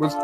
Was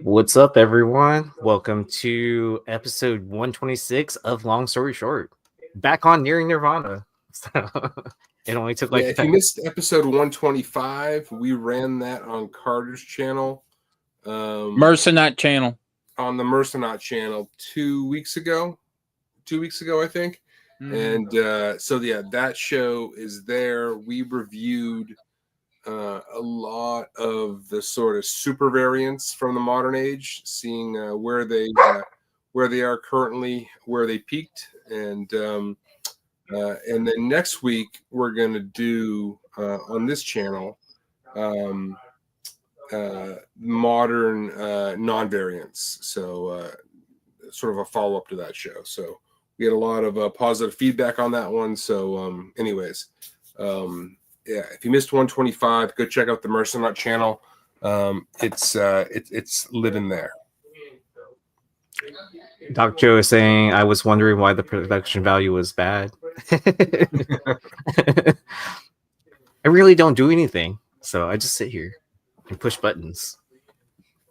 What's up, everyone? Welcome to episode 126 of Long Story Short. Back on Nearing Nerdvana. It only took like... if you missed episode 125, we ran that on Carter's channel. Mercenaut channel. On the Mercenaut channel 2 weeks ago. 2 weeks ago, I think. And so, yeah, that show is there. We reviewed a lot of the sort of super variants from the modern age, seeing where they are currently, where they peaked, and then next week we're going to do on this channel modern non-variants, so sort of a follow-up to that show. So we had a lot of positive feedback on that one. So anyways, yeah, if you missed 125, go check out the Mercenaut channel. It's living there. Doc Joe is saying, I was wondering why the production value was bad. I really don't do anything, so I just sit here and push buttons.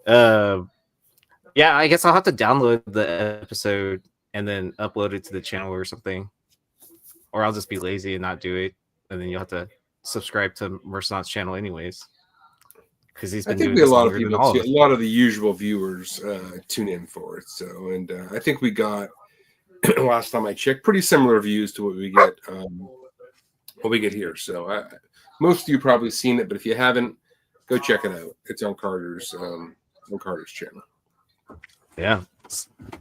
Yeah, I guess I'll have to download the episode and then upload it to the channel or something, or I'll just be lazy and not do it, and then you'll have to subscribe to Mercenaut's channel anyways, because he's been doing a lot of people, a lot of the usual viewers tune in for it. So, and I think we got last time I checked pretty similar views to what we get here. So most of you probably seen it, but if you haven't, go check it out. It's on Carter's channel. Yeah.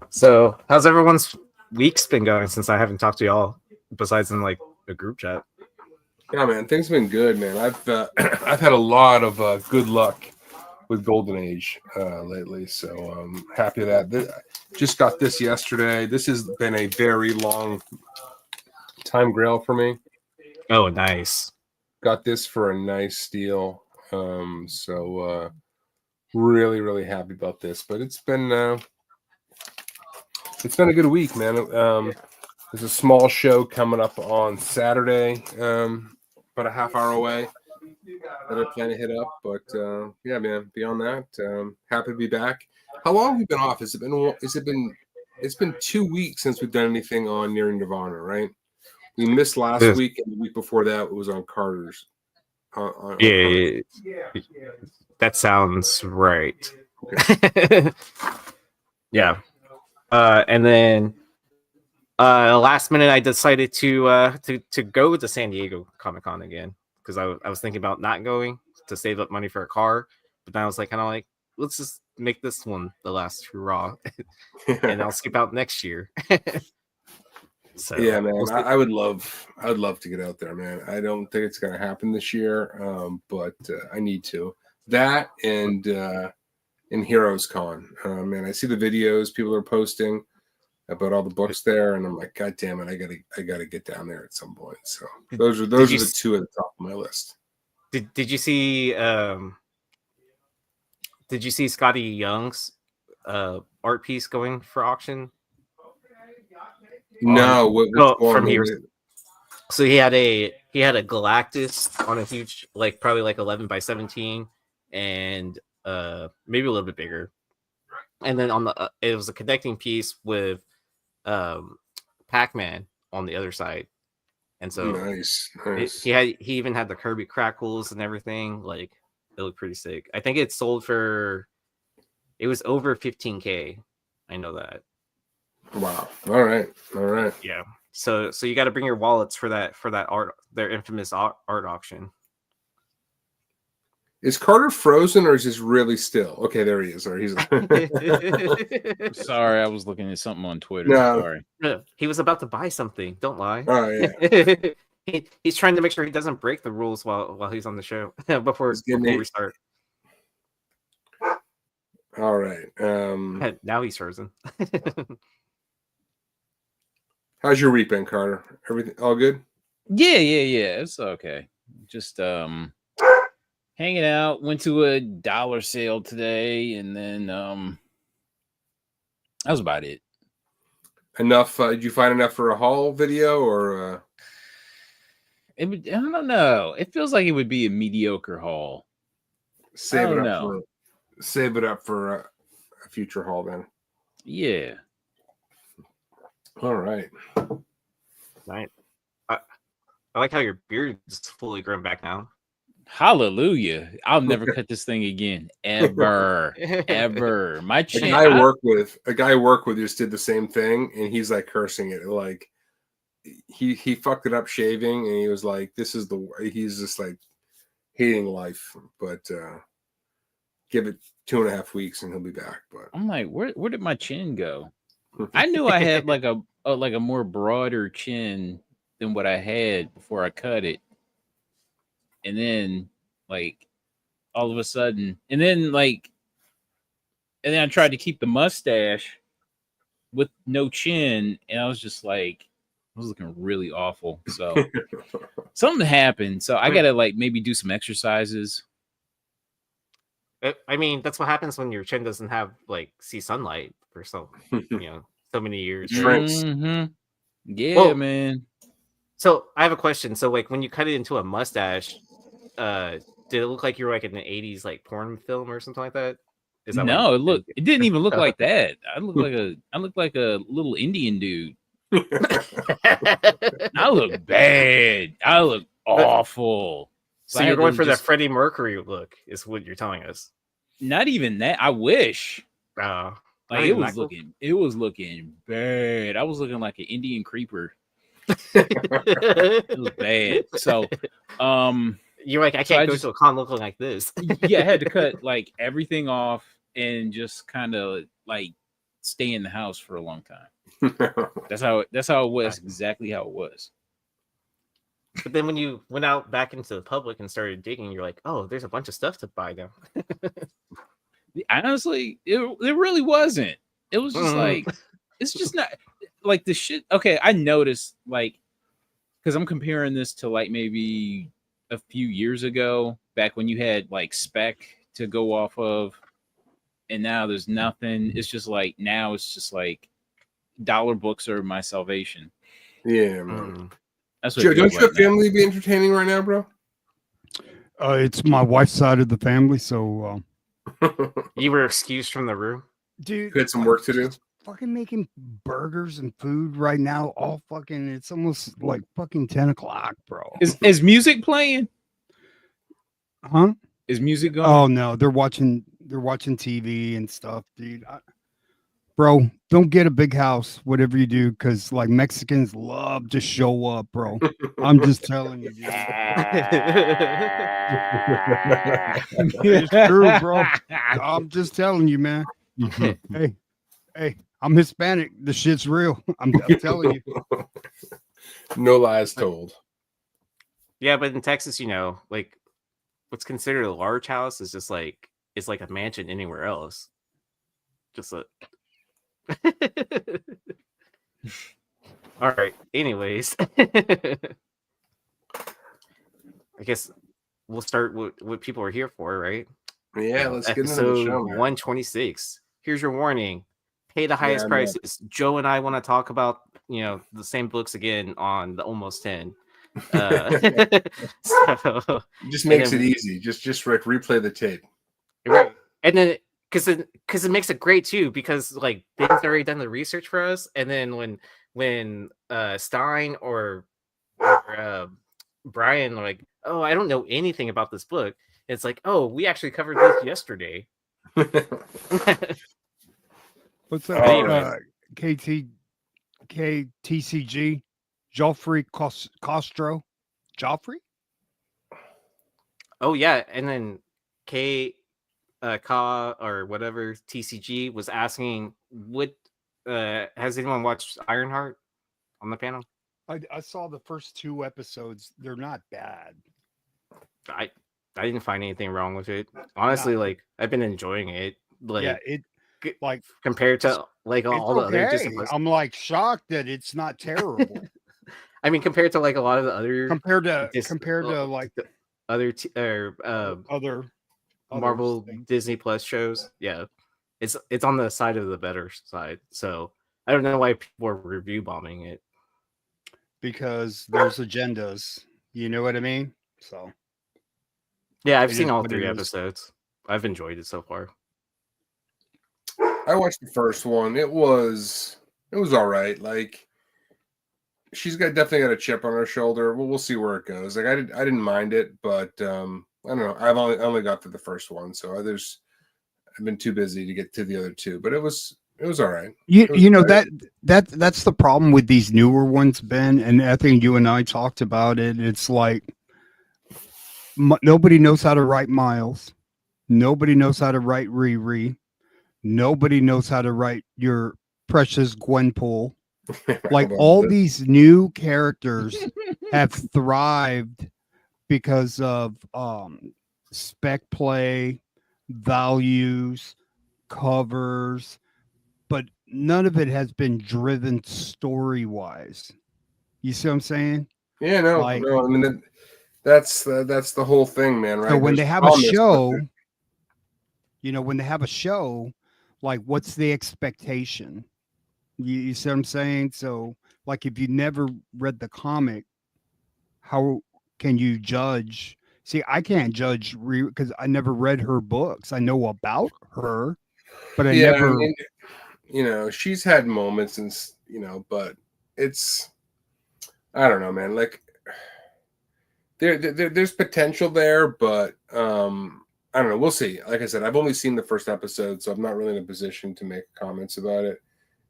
So how's everyone's week's been going since I haven't talked to y'all besides in like a group chat? Yeah, man, things have been good, man. I've had a lot of good luck with Golden Age lately, so I'm happy that just got this yesterday. This has been a very long time grail for me. Oh, nice. Got this for a nice deal. So really, really happy about this. But it's been a good week, man. There's a small show coming up on Saturday. About a half hour away that I plan to hit up, but yeah, man, beyond that, happy to be back. How long have we been off? It's been 2 weeks since we've done anything on Nearing Nerdvana, right? We missed last week, and the week before that it was on Carter's. Yeah, that sounds right. Okay. Yeah. And then last minute I decided to go to San Diego Comic-Con again, because I was thinking about not going to save up money for a car, but then I was like, kind of like, let's just make this one the last hurrah and I'll skip out next year. So yeah, man, I would love to get out there, man. I don't think it's gonna happen this year, but I need to. That and Heroes Con, man, I see the videos people are posting about all the books there, and I'm like, God damn it, I gotta get down there at some point. So those are the two at the top of my list. Did you see Scotty Young's art piece going for auction? No, from here. So he had a Galactus on a huge, like probably like 11 by 17, and maybe a little bit bigger. And then on the it was a connecting piece with Pac-Man on the other side, and so nice. He even had the Kirby crackles and everything. Like, it looked pretty sick. I think it sold for, it was over 15K. I know that. Wow. All right. Yeah. So you got to bring your wallets for that art, their infamous art auction. Is Carter frozen or is this really still? Okay, there he is. Or he's sorry, I was looking at something on Twitter. No. Sorry. He was about to buy something. Don't lie. Oh yeah. He's trying to make sure he doesn't break the rules while he's on the show before we start. All right. Now he's frozen. How's your week been, Carter? Everything all good? Yeah. It's okay. Just hanging out. Went to a dollar sale today, and then that was about it. Enough? Did you find enough for a haul video or? I don't know. It feels like it would be a mediocre haul. Save it up for a future haul then. Yeah. All right. Right. I like how your beard is fully grown back now. Hallelujah. I'll never cut this thing again. Ever. Ever. My chin. A guy I work with just did the same thing, and he's like cursing it. Like he fucked it up shaving, and he was like, he's just like hating life. But give it 2.5 weeks and he'll be back. But I'm like, where did my chin go? I knew I had like a more broader chin than what I had before I cut it. And then like all of a sudden, and then I tried to keep the mustache with no chin, and I was just like, I was looking really awful. So something happened. So I gotta like maybe do some exercises. I mean, that's what happens when your chin doesn't have see sunlight for so many years. Shrinks. Mm-hmm. Yeah, man. So I have a question. So when you cut it into a mustache, did it look like you were in an 80s porn film or something like that? Is that no, it didn't even look like that. I looked like a little Indian dude. I look bad. I look awful. So you're going for that Freddie Mercury look, is what you're telling us. Not even that. I wish. It was looking bad. I was looking like an Indian creeper. It was bad. So you're like, I can't go to a con looking like this. Yeah, I had to cut everything off and just kind of stay in the house for a long time. That's how it was. Exactly how it was. But then when you went out back into the public and started digging, you're like, oh, there's a bunch of stuff to buy now. Honestly, it really wasn't. It was just it's just not the shit. Okay, I noticed because I'm comparing this to maybe a few years ago, back when you had spec to go off of, and now there's nothing. It's just now it's just dollar books are my salvation. Yeah, man. That's what Joe, don't your family be entertaining right now, bro? It's my wife's side of the family, so you were excused from the room, dude. You had some work to do. Fucking making burgers and food right now. All fucking. It's almost like fucking 10 o'clock, bro. Is music playing? Huh? Is music going? Oh no, they're watching TV and stuff, dude. Bro, don't get a big house, whatever you do, because Mexicans love to show up, bro. I'm just telling you, dude. It's true, bro. I'm just telling you, man. Hey, I'm Hispanic. The shit's real. I'm telling you. No lies told. Yeah, but in Texas, what's considered a large house is just it's like a mansion anywhere else. Just a all right. Anyways, I guess we'll start with what people are here for, right? Yeah, let's get into the episode show, man. 126. Here's your warning: pay the highest prices. Joe and I want to talk about the same books again on the Almost 10. So just makes it easy. Just replay the tape, right? And then because it makes it great too, because Ben's already done the research for us, and then when Stein or Brian are oh, I don't know anything about this book, it's oh, we actually covered this yesterday. What's that? KTCG Joffrey Castro. Joffrey? Oh yeah, and then Ka or whatever TCG was asking, what has anyone watched Ironheart on the panel? I saw the first 2 episodes. They're not bad. I didn't find anything wrong with it. Honestly, like I've been enjoying it. Like Yeah, it like compared to like it's all the other okay. Disney Plus. I'm like shocked that it's not terrible I mean, compared to like a lot of the other compared to like the other other Marvel things. Disney Plus shows, yeah, it's on the side of the better side. So I don't know why people are review bombing it. Because there's agendas. You know what I mean? So Yeah, I've it seen is all what 3 it is. episodes. I've enjoyed it so far. I watched the first one. It was all right. Like she's definitely got a chip on her shoulder. Well, we'll see where it goes. Like I didn't mind it, but I don't know. I only got to the first one, so I've been too busy to get to the other 2. But it was all right. You know all right. that's the problem with these newer ones, Ben, and I think you and I talked about it. It's like nobody knows how to write Miles. Nobody knows how to write Riri. Nobody knows how to write your precious Gwenpool. Like all these new characters have thrived because of spec play, values, covers, but none of it has been driven story wise. You see what I'm saying? Yeah, no. I mean that's the whole thing, man. Right? So when There's they have a promise, show, when they have a show, like what's the expectation? You see what I'm saying? So like if you never read the comic, how can you judge? See, I can't judge because I never read her books. I know about her, but I never. I mean, she's had moments, and but it's I don't know, man. Like there's potential there, but I don't know. We'll see. Like I said, I've only seen the first episode, so I'm not really in a position to make comments about it.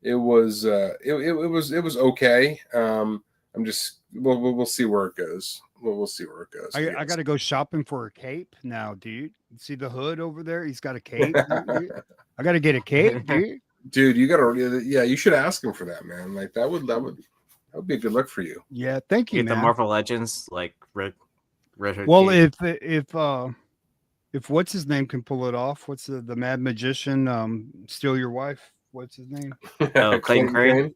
It was it was okay. I'm just we'll see where it goes. We'll see where it goes. I got to go shopping for a cape now, dude. See the hood over there? He's got a cape. I got to get a cape, dude. Dude, you got to you should ask him for that, man. Like that would be a good look for you. Yeah, thank you, Get man. the Marvel Legends like red hood. Well, cape. if what's his name can pull it off, what's the Mad Magician? Steal Your Wife. What's his name? Oh, Clayton Crane.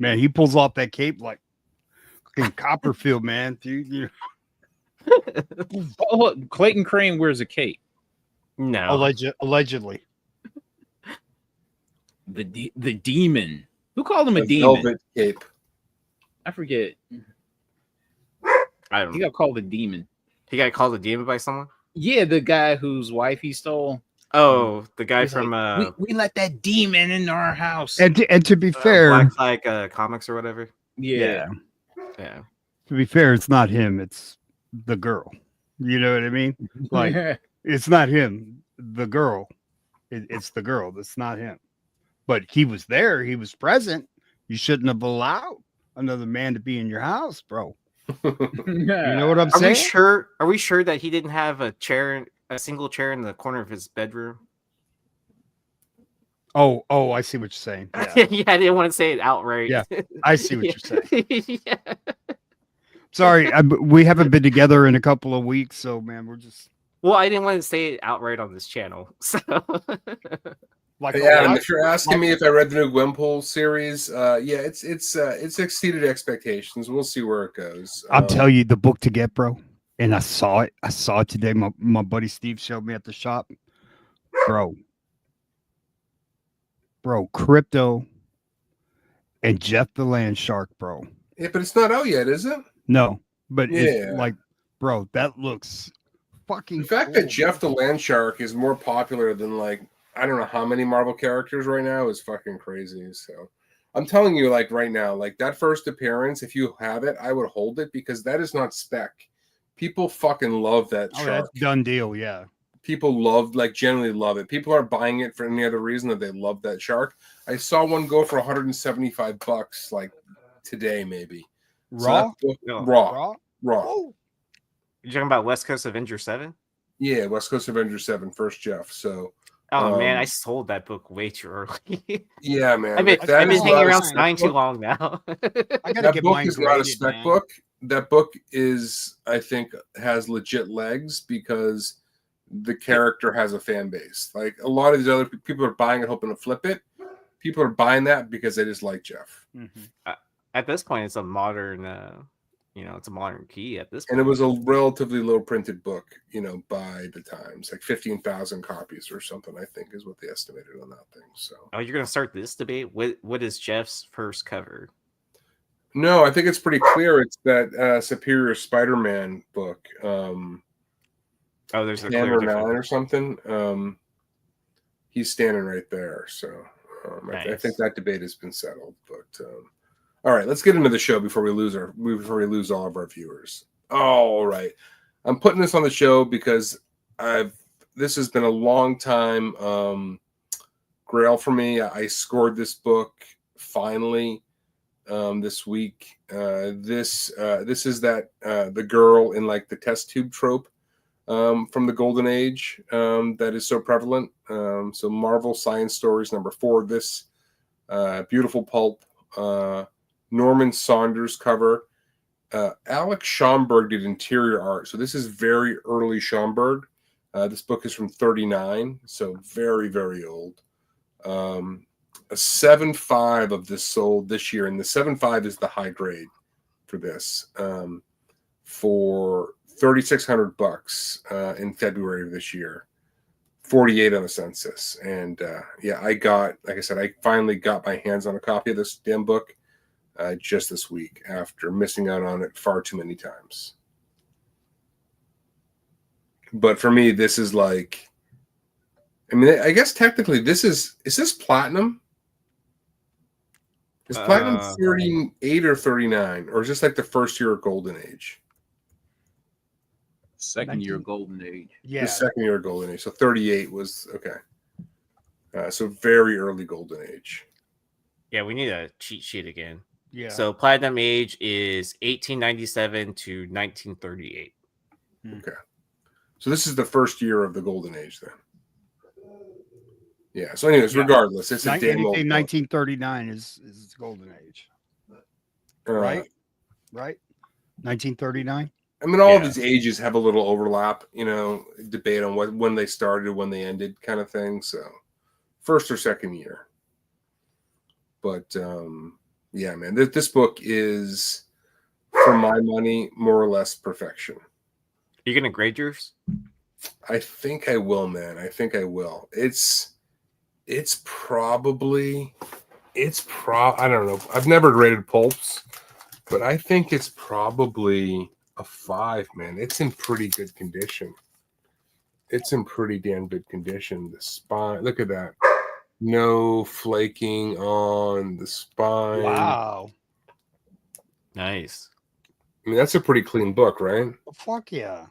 Man, he pulls off that cape like fucking Copperfield, man. Dude, Oh, look, Clayton Crane wears a cape. No, allegedly. The demon. Who called him a The demon? velvet cape. I forget. I don't He know. got called a demon. He got called a demon by someone. Yeah, the guy whose wife he stole. Oh, the guy He's from like, we let that demon into our house. And to be fair, Black Flag Comics or whatever. Yeah. Yeah. To be fair, it's not him. It's the girl. You know what I mean? Like it's not him. The girl. It's the girl. That's not him. But he was there. He was present. You shouldn't have allowed another man to be in your house, bro. You know what I'm Are saying? we sure that he didn't have a single chair in the corner of his bedroom? Oh, I see what you're saying. Yeah, Yeah, I didn't want to say it outright. Yeah, I see what you're saying. Yeah. Sorry, we haven't been together in a couple of weeks, so man, we're just Well, I didn't want to say it outright on this channel. So like Hey, Adam, if you're asking me if I read the new Gwenpool series, yeah, it's exceeded expectations. We'll see where it goes. I'll tell you the book to get, bro. And I saw it. I saw it today. My buddy Steve showed me at the shop, bro. Crypto and Jeff the Land Shark, bro. Yeah, but it's not out yet, is it? No, but Yeah. it's like, bro, that looks fucking. The fact cool, that Jeff the Land Shark is more popular than like I don't know how many Marvel characters right now is fucking crazy. So I'm telling you, like right now, like that first appearance, if you have it, I would hold it because that is not spec. People fucking love that Oh, shark. that's done deal, yeah. People generally love it. People aren't buying it for any other reason that they love that shark. I saw one go for $175 like today, maybe. Raw? Raw. Oh. you're talking about West Coast Avenger 7? Yeah, West Coast Avenger 7, first Jeff. So Oh man, I sold that book way too early. Yeah, man. I've been, like, that I've been is hanging not a around spec Stein too book. long now. I gotta That get book mine is not a graded, spec man. book. That book is, I think, has legit legs because the character has a fan base. Like a lot of these other people are buying it hoping to flip it. People are buying that because they just like Jeff. At this point, it's a modern, it's a modern key at this point. And it was a relatively low printed book, by the times, like 15,000 copies or something, I think is what they estimated on that thing. So, oh, you're gonna start this debate? What is Jeff's first cover? no, I think it's pretty clear. It's that Superior Spider-Man book. Oh, there's a 10 clear or difference. 9 or something. He's standing right there. So I Nice. think that debate has been settled. But all right, let's get into the show before we lose all of our viewers. All right, I'm putting this on the show because this has been a long time grail for me. I scored this book finally this week. This is that the girl in like the test tube trope from the Golden Age that is so prevalent. So Marvel Science Stories #4. This beautiful pulp. Norman Saunders cover. Alex Schomburg did interior art. So this is very early Schomburg. This book is from 1939, so very, very old. A 7.5 of this sold this year, and the 7.5 is the high grade for this for $3,600 in February of this year. 48 on the census, and I finally got my hands on a copy of this damn book just this week after missing out on it far too many times. But for me, this is like, I guess technically is this platinum? Is platinum 38 or 39, or is this like the first year of Golden Age? Second year Golden Age. Yeah. The second year of Golden Age. So 38 was okay. So very early Golden Age. Yeah, we need a cheat sheet again. Yeah. So Platinum Age is 1897 to 1938. Okay. So this is the first year of the Golden Age then. Yeah. So anyways, regardless, it's a damn old book. 1939 is Golden Age. Right? 1939? All of these ages have a little overlap, debate on when they started, when they ended kind of thing. So first or second year. But yeah, man, this book is, for my money, more or less perfection. Are you going to grade yours? I think I will, man. I think I will. I don't know. I've never graded pulps, but I think it's probably a 5, man. It's in pretty good condition. It's in pretty damn good condition. The spine, look at that. No flaking on the spine. Wow. Nice. That's a pretty clean book, right? Fuck yeah.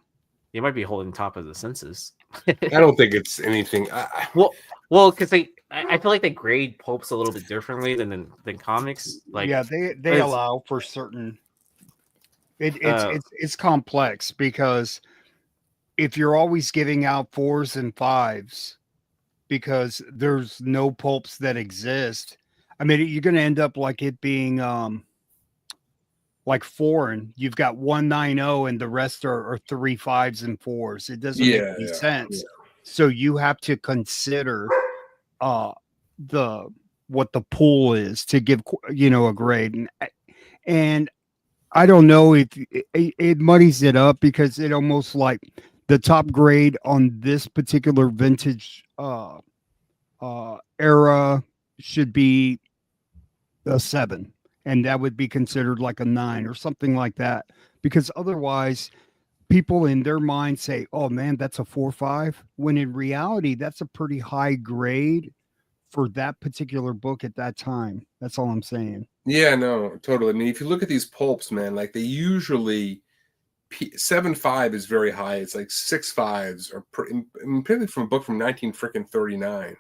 You might be holding top of the census. I don't think it's anything. Well, because I feel like they grade pulps a little bit differently than comics. Like, yeah, they allow for certain. It's complex because if you're always giving out 4s and 5s, because there's no pulps that exist, you're going to end up like it being like foreign. You've got 190 and the rest are 3 5s and 4s. It doesn't make any sense. Yeah. So you have to consider what the pool is to give a grade, and I don't know if it muddies it up because it almost like the top grade on this particular vintage era should be a 7, and that would be considered like a 9 or something like that, because otherwise people in their mind say, oh man, that's a 4-5, when in reality that's a pretty high grade for that particular book at that time. That's all I'm saying. Yeah, no, totally. If you look at these pulps, man, like they usually 7.5 is very high. It's like 6 5s are particularly from a book from 1939.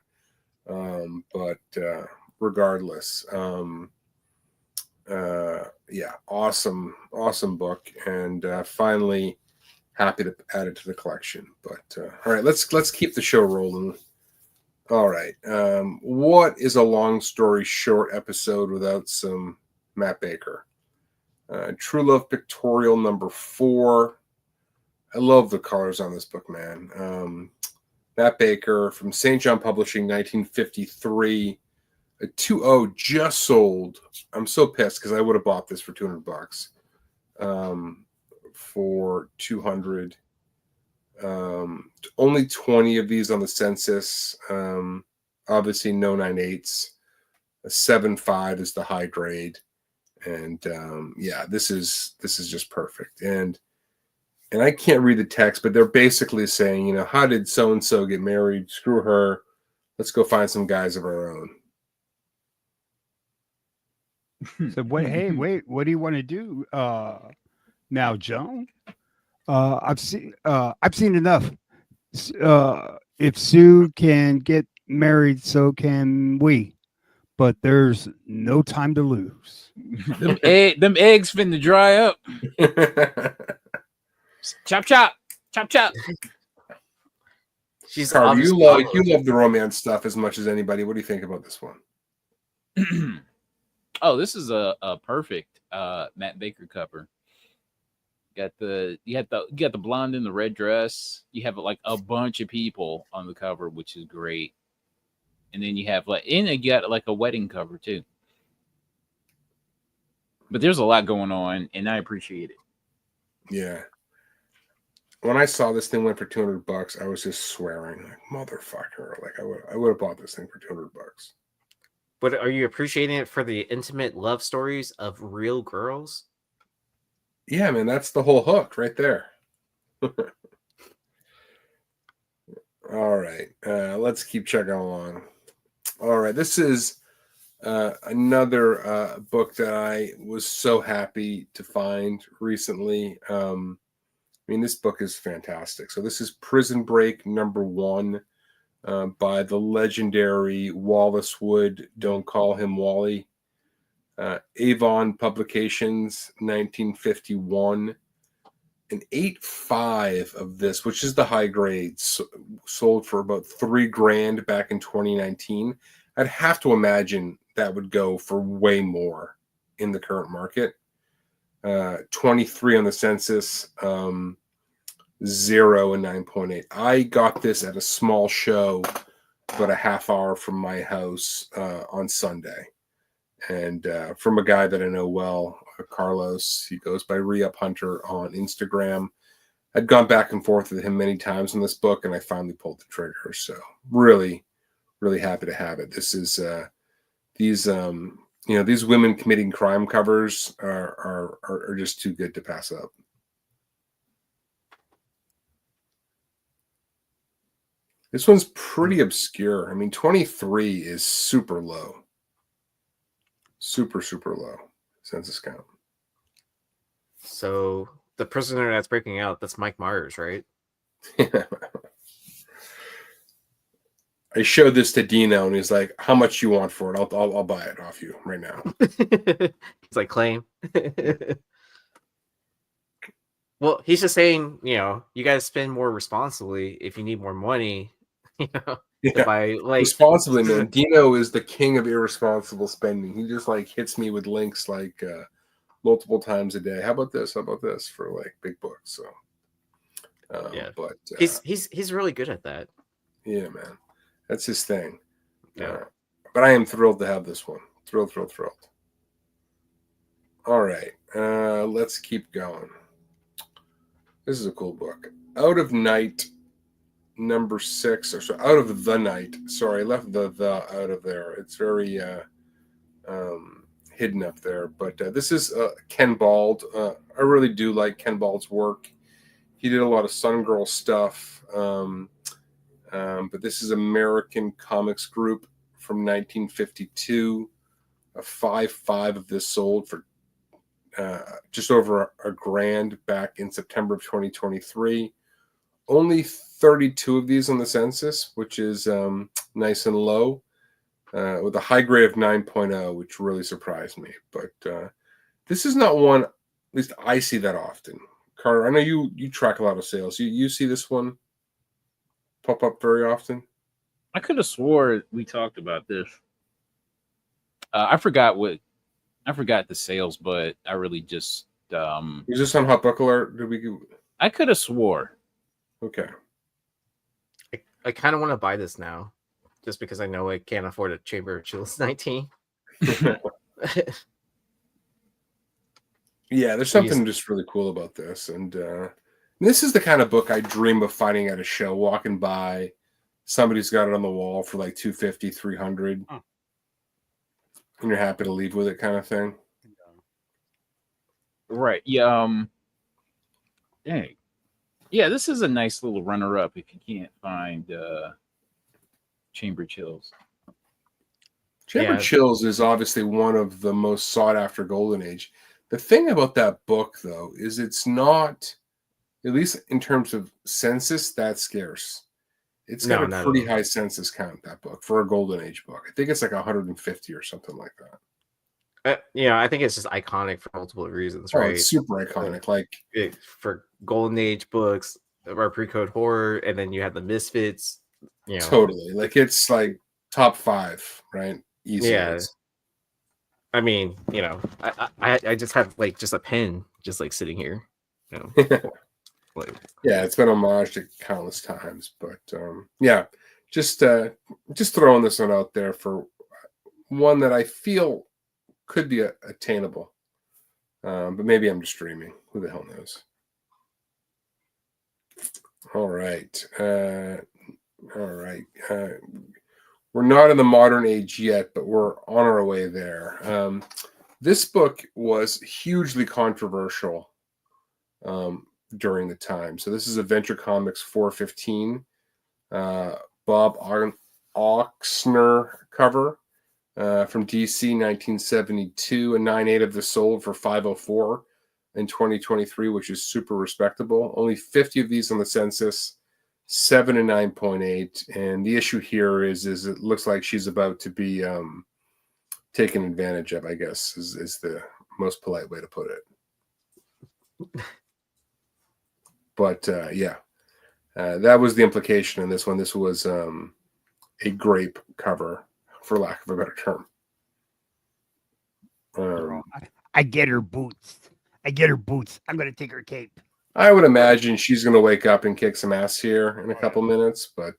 But regardless, yeah, awesome book, and finally happy to add it to the collection. But all right, let's keep the show rolling. All right. What is a long story short episode without some Matt Baker? True Love Pictorial number 4. I love the colors on this book, man. Matt Baker from St. John Publishing, 1953. A 2.0 just sold. I'm so pissed because I would have bought this for $200. For 200. Only 20 of these on the census. Obviously, no 9/8. A 7.5 is the high grade, and yeah, this is just perfect. And I can't read the text, but they're basically saying, how did so and so get married? Screw her. Let's go find some guys of our own. So what? Hey, wait. What do you want to do now, Joan? I've seen enough. If Sue can get married, so can we. But there's no time to lose. Them eggs finna dry up. Chop, chop, chop, chop. She's Carver, you obviously- love the romance stuff as much as anybody. What do you think about this one? Oh, this is a perfect Matt Baker cover. You got the blonde in the red dress. You have like a bunch of people on the cover, which is great. And then you have you got like a wedding cover too. But there's a lot going on, and I appreciate it. Yeah. When I saw this thing went for $200, I was just swearing, like, motherfucker. Like I would have bought this thing for $200. But are you appreciating it for the intimate love stories of real girls? Yeah, man, that's the whole hook right there. All right, let's keep chugging along. All right, this is another book that I was so happy to find recently. This book is fantastic. So this is Prison Break number 1 by the legendary Wallace Wood. Don't call him Wally. Avon Publications, 1951. An 8.5 of this, which is the high grade, sold for about $3,000 back in 2019. I'd have to imagine that would go for way more in the current market. 23 on the census, 0 and 9.8. I got this at a small show about a half hour from my house on Sunday. And from a guy that I know well, Carlos, he goes by Re-Up Hunter on Instagram. I'd gone back and forth with him many times on this book, and I finally pulled the trigger. So really, really happy to have it. This is these women committing crime covers are just too good to pass up. This one's pretty obscure. 23 is super low. Super, super low census count. So the prisoner that's breaking out, that's Mike Myers, right? I showed this to Dino, and he's like, "How much you want for it? I'll buy it off you right now." It's like claim. Well, he's just saying, you guys spend more responsibly if you need more money. Yeah. Buy, responsibly, man. Dino is the king of irresponsible spending. He just hits me with links multiple times a day. How about this? How about this for big books? So, yeah, but he's really good at that. Yeah, man, that's his thing. Yeah, but I am thrilled to have this one. Thrilled. All right, let's keep going. This is a cool book. Out of Night. Number 6, or so, Out of the Night. Sorry, I left the out of there. It's very hidden up there. But this is Ken Bald. I really do like Ken Bald's work. He did a lot of Sun Girl stuff. But this is American Comics Group from 1952. A 5.5 of this sold for just over $1,000 back in September of 2023. Only 32 of these on the census, which is nice and low, with a high grade of 9.0, which really surprised me. But this is not one, at least I see that often. Carter, I know you track a lot of sales. You see this one pop up very often? I could have swore we talked about this. I forgot the sales, but I really just Is this on Hot Book Alert? Did we? I could have swore. Okay. I kind of want to buy this now, just because I know I can't afford a Chamber of Chills 19. Yeah, there's something just really cool about this, and this is the kind of book I dream of finding at a show, walking by, somebody's got it on the wall for like $250, $300, and you're happy to leave with it, kind of thing. Right. Yeah. Dang. Yeah, this is a nice little runner-up if you can't find Chamber Chills. Chamber Chills is obviously one of the most sought after Golden Age. The thing about that book, though, is it's not, at least in terms of census, that scarce. It's got a pretty high census count, that book, for a Golden Age book. I think it's like 150 or something like that. I think it's just iconic for multiple reasons, right? It's super iconic. For Golden Age books, or pre-code horror, and then you have the Misfits. Totally. Like, it's like top 5, right? Easy. Yeah. I mean, I just have like just a pen just like sitting here. Yeah, it's been homaged countless times, but yeah, just throwing this one out there for one that I feel could be attainable, but maybe I'm just dreaming. Who the hell knows? All right. We're not in the modern age yet, but we're on our way there. This book was hugely controversial during the time. So this is Adventure Comics 415, Bob Oxner cover from DC 1972, and 9.8 of this sold for $504 in 2023, which is super respectable. Only 50 of these on the census. 7 and 9.8, and the issue here is it looks like she's about to be taken advantage of, I guess is the most polite way to put it. But that was the implication in this one. This was a grape cover, for lack of a better term. I get her boots. I'm gonna take her cape. I would imagine she's going to wake up and kick some ass here in a couple minutes, but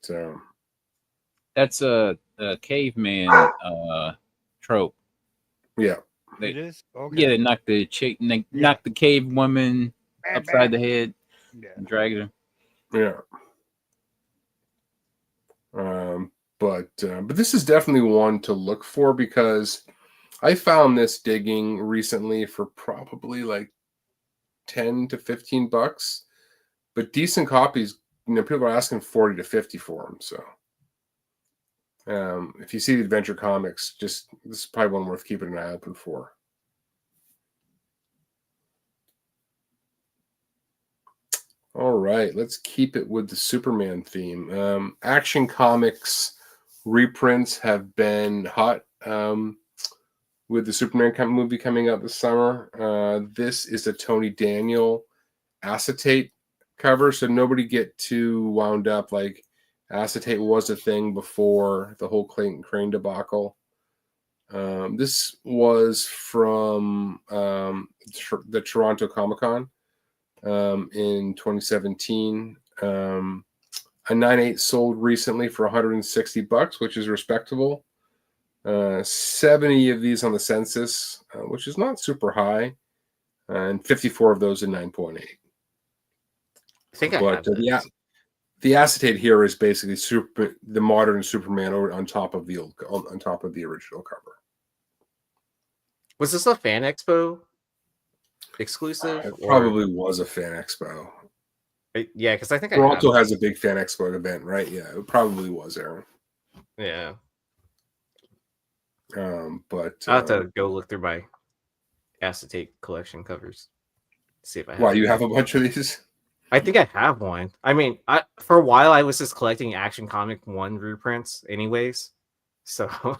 that's a caveman trope. Yeah, it is. Okay. Yeah, they knock the chick, knock the cave woman upside the head, and drag her. Yeah. But this is definitely one to look for, because I found this digging recently for probably like $10 to $15, but decent copies. People are asking $40 to $50 for them. So, if you see the Adventure Comics, this is probably one worth keeping an eye open for. All right, let's keep it with the Superman theme. Action Comics reprints have been hot. With the Superman movie coming out this summer. This is a Tony Daniel acetate cover, so nobody get too wound up. Like, acetate was a thing before the whole Clayton Crane debacle. This was from the Toronto Comic-Con in 2017. A 9.8 sold recently for $160, which is respectable. 70 of these on the census, which is not super high, and 54 of those in 9.8. I think the acetate here is basically the modern Superman on top of the original cover. Was this a Fan Expo exclusive? It probably was a Fan Expo. Yeah, because I think Toronto has a big Fan Expo event, right? Yeah, it probably was, Aaron. Yeah. But I'll have to go look through my acetate collection covers. See if I have. Why, you have a bunch of these? I think I have one. I mean, for a while I was just collecting Action Comic 1 reprints anyways. So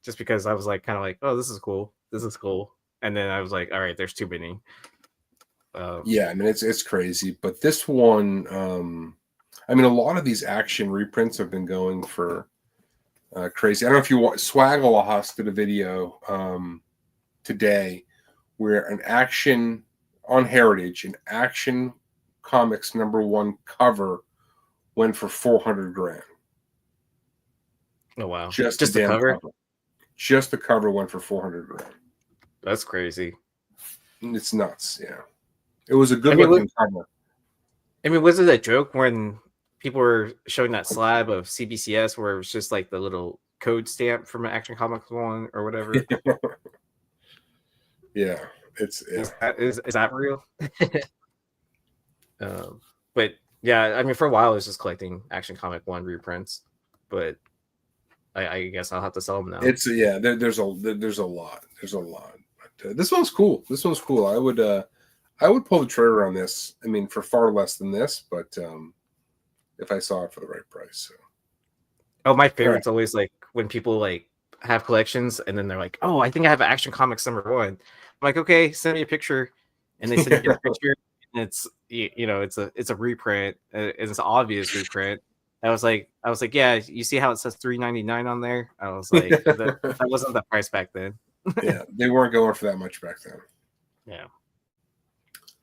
just because I was like kind of like, oh, this is cool. And then I was like, all right, there's too many. Yeah, I mean it's crazy. But this one, I mean, a lot of these Action reprints have been going for crazy. I don't know if you want Swaggle did a video today where an action on Heritage, an Action Comics #1 cover went for $400,000. Oh wow! Just the damn cover. Just the cover went for $400,000. That's crazy. It's nuts. Yeah, it was a good looking cover. I mean, was it a joke when people were showing that slab of CBCS where it was just like the little code stamp from an Action Comics 1 or whatever? Yeah, is that real? But yeah, I mean, for a while I was just collecting Action Comic 1 reprints, but I guess I'll have to sell them now. There's a lot. But, this one's cool. I would pull the trigger on this. I mean, for far less than this, but if I saw it for the right price. So. Oh, my favorite's always like when people like have collections and then they're like, "Oh, I think I have Action Comics #1." I'm like, "Okay, send me a picture," and they send me a picture. And it's it's a reprint. It's an obvious reprint. I was like, yeah, you see how it says $3.99 on there? I was like, that wasn't the price back then. Yeah, they weren't going for that much back then. Yeah,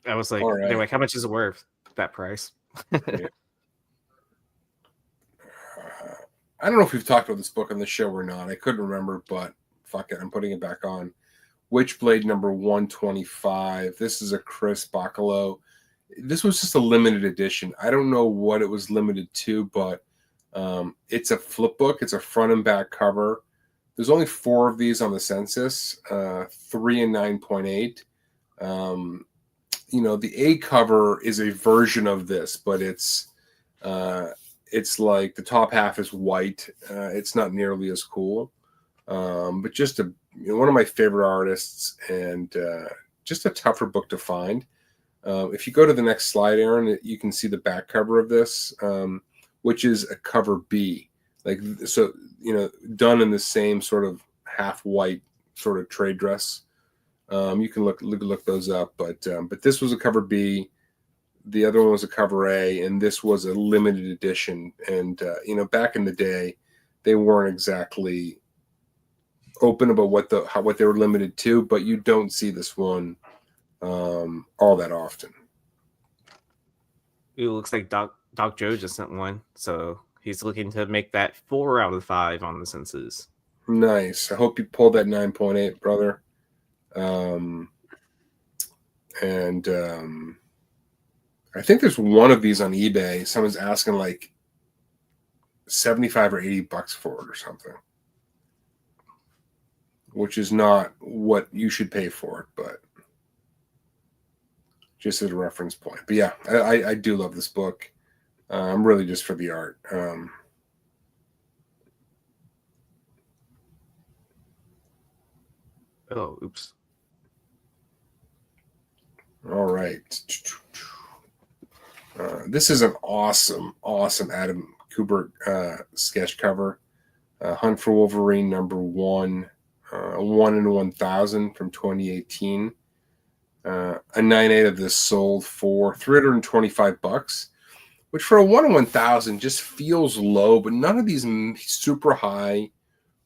I was like, right. They're like, how much is it worth? That price? Yeah. I don't know if we've talked about this book on the show or not. I couldn't remember, but fuck it, I'm putting it back on. Witchblade #125. This is a Chris Bacalo. This was just a limited edition. I don't know what it was limited to, but it's a flip book. It's a front and back cover. There's only 4 of these on the census, 3 and 9.8. The A cover is a version of this, but it's like the top half is white. It's not nearly as cool, but just one of my favorite artists, and just a tougher book to find. If you go to the next slide, Aaron, you can see the back cover of this, which is a cover B. Like, so, done in the same sort of half white sort of trade dress. You can look those up, but this was a cover B. The other one was a cover A, and this was a limited edition. And back in the day, they weren't exactly open about what they were limited to, but you don't see this one all that often. It looks like Doc Joe just sent one, so he's looking to make that 4 out of 5 on the census. Nice. I hope you pulled that 9.8, brother. I think there's one of these on eBay. Someone's asking like $75 or $80 for it or something, which is not what you should pay for it, but just as a reference point. But yeah, I do love this book. I'm really just for the art. Oh, oops. All right. This is an awesome Adam Kubert sketch cover. Hunt for Wolverine #1, 1 in 1,000 from 2018. A 9.8 of this sold for $325, which for a 1 in 1,000 just feels low, but none of these super high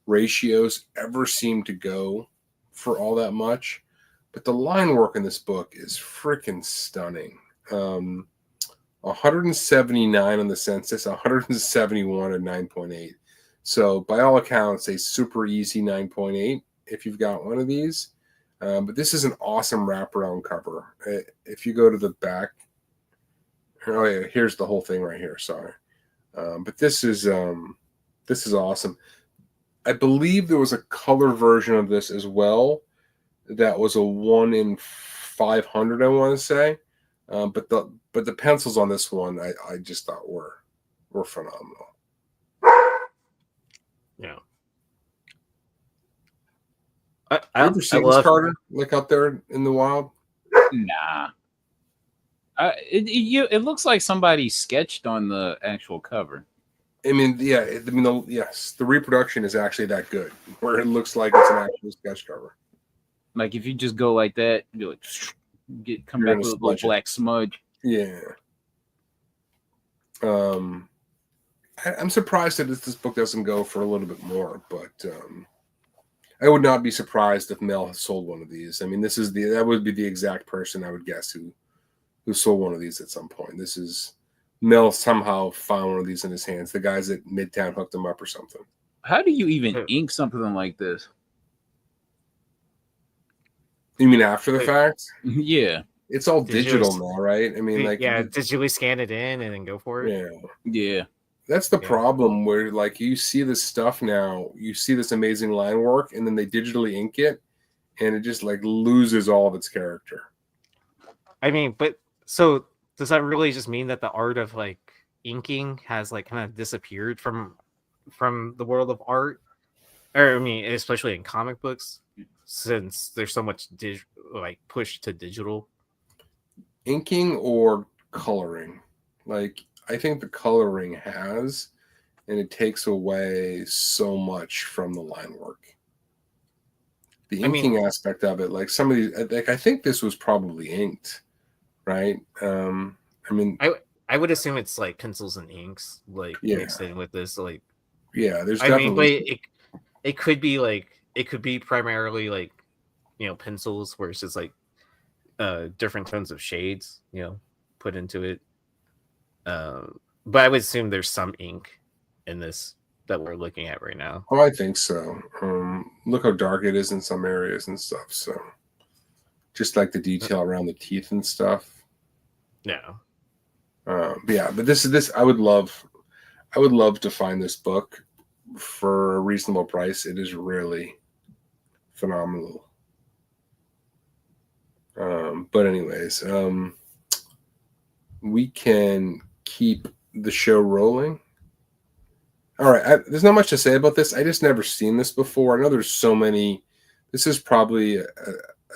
ratios ever seem to go for all that much. But the line work in this book is freaking stunning. 179 on the census, 171 at 9.8. So by all accounts, a super easy 9.8 if you've got one of these. But this is an awesome wraparound cover. If you go to the back, oh yeah, here's the whole thing right here. Sorry, but this is awesome. I believe there was a color version of this as well. That was a 1 in 500, I want to say. But the pencils on this one, I just thought were phenomenal. Yeah. You ever seen this, Carter? Like out there in the wild? Nah. It looks like somebody sketched on the actual cover. I mean, yeah. Yes, the reproduction is actually that good, where it looks like it's an actual sketch cover. Like if you just go like that, you like come back with a little black smudge. Yeah. I I'm surprised that this book doesn't go for a little bit more, but I would not be surprised if Mel has sold one of these. I mean, that would be the exact person I would guess who sold one of these at some point. This is Mel somehow found one of these in his hands. The guys at Midtown hooked him up or something. How do you even ink something like this? You mean after the fact? Yeah. It's all digital now, right? I mean, like, digitally scan it in and then go for it. Yeah. That's the problem where, like, you see this stuff now, you see this amazing line work, and then they digitally ink it, and it just like loses all of its character. I mean, but so does that really just mean that the art of like inking has like kind of disappeared from the world of art? Or I mean, especially in comic books, since there's so much push to digital. Inking or coloring? Like, I think the coloring has, and it takes away so much from the line work. The inking aspect of it, like some of these, like I think this was probably inked, right? I mean, I would assume it's like pencils and inks, like mixed in with this, like there's I definitely. mean, but it could be primarily like, you know, pencils where it's just like different tones of shades, you know, put into it. But I would assume there's some ink in this that we're looking at right now. Oh, I think so. Look how dark it is in some areas and stuff. So, just like the detail around the teeth and stuff. Yeah. But this. I would love to find this book for a reasonable price. It is really phenomenal. But anyways, we can keep the show rolling. All right, there's not much to say about this. I just never seen this before. I know there's so many. This is probably a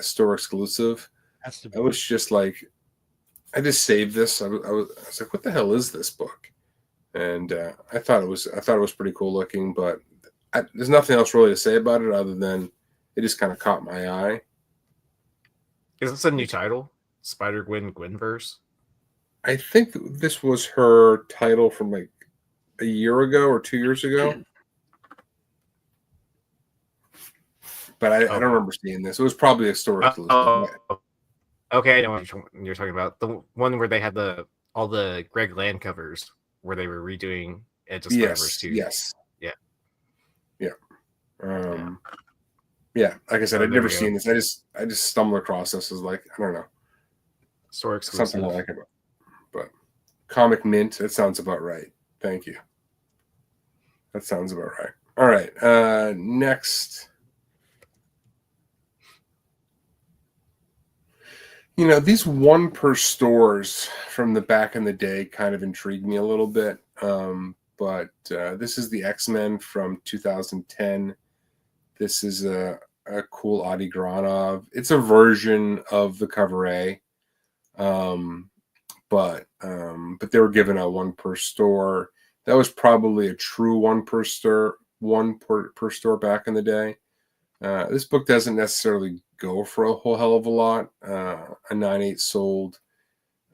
store exclusive. I was just like, I just saved this. I was like, what the hell is this book? And I thought it was pretty cool looking, but there's nothing else really to say about it other than it just kind of caught my eye. Is this a new title? Spider-Gwen Gwenverse? I think this was her title from like a year ago or 2 years ago. But I don't remember seeing this. It was probably a store exclusive. Okay, I know what you're talking about. The one where they had all the Greg Land covers where they were redoing Edge of Spider-Verse 2. Yes. Yeah. Like I said, I'd never seen this. I just stumbled across this. As like, I don't know. Store exclusive. Something I like about. But Comic Mint, that sounds about right. Thank you. That sounds about right. All right. Next. You know, these one per stores from the back in the day kind of intrigued me a little bit. But this is the X-Men from 2010. This is a cool Adi Granov. It's a version of the cover A. But they were given a one per store. That was probably a true one per store back in the day. This book doesn't necessarily go for a whole hell of a lot. A 9.8 sold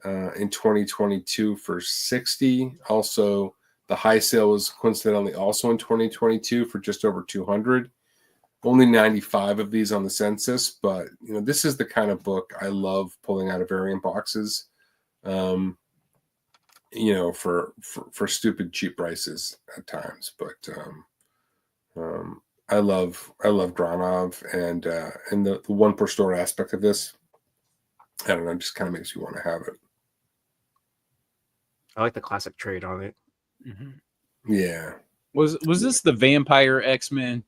in 2022 for $60. Also, the high sale was coincidentally also in 2022 for just over $200. Only 95 of these on the census, but you know, this is the kind of book I love pulling out of variant boxes. You know, for stupid cheap prices at times, but I love Granov and the one per store aspect of this. I don't know, just kind of makes you want to have it. I like the classic trade on it. Mm-hmm. Yeah. Was this the Vampire X-Men?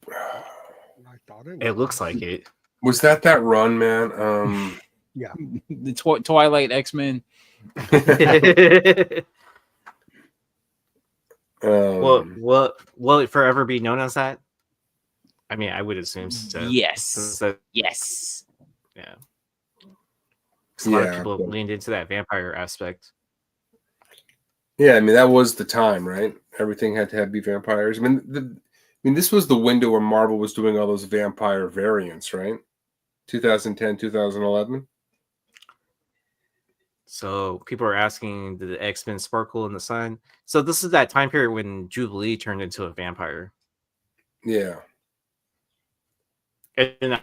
I thought it was. It looks like it. Was that run, man? Yeah. The Twilight X-Men. Will it forever be known as that? I mean, I would assume so. Yes. Yes. Yeah. A lot of people leaned into that vampire aspect. Yeah, I mean that was the time, right? Everything had to be vampires. I mean, this was the window where Marvel was doing all those vampire variants, right? 2010, 2011. So people are asking, did the X-Men sparkle in the sun? So this is that time period when Jubilee turned into a vampire. Yeah. And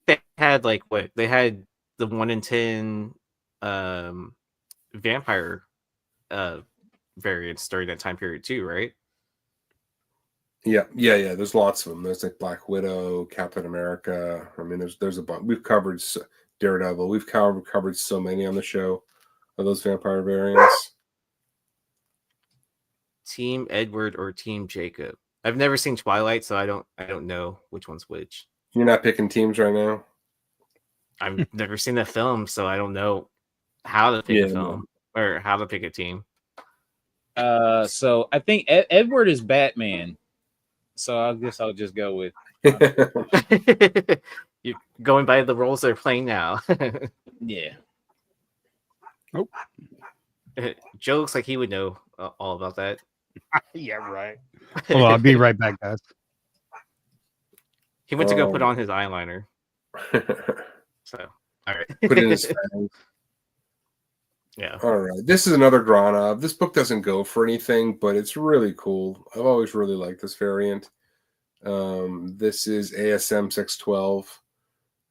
they had like what? They had the 1 in 10 vampire variants during that time period too, right? Yeah. There's lots of them. There's like Black Widow, Captain America. I mean, there's a bunch. We've covered Daredevil. We've covered so many on the show of those vampire variants. Team Edward or Team Jacob? I've never seen Twilight, so I don't know which one's which. You're not picking teams right now? I've never seen the film, so I don't know how to pick a film or how to pick a team. So I think Edward is Batman. So I guess I'll just go with. You're going by the roles they're playing now. Yeah. Oh, Joe looks like he would know all about that. yeah, right. Well, I'll be right back, guys. He went to go put on his eyeliner. So, all right. Put in his fangs. Yeah. All right. This is another Grana. This book doesn't go for anything, but it's really cool. I've always really liked this variant. This is ASM 612.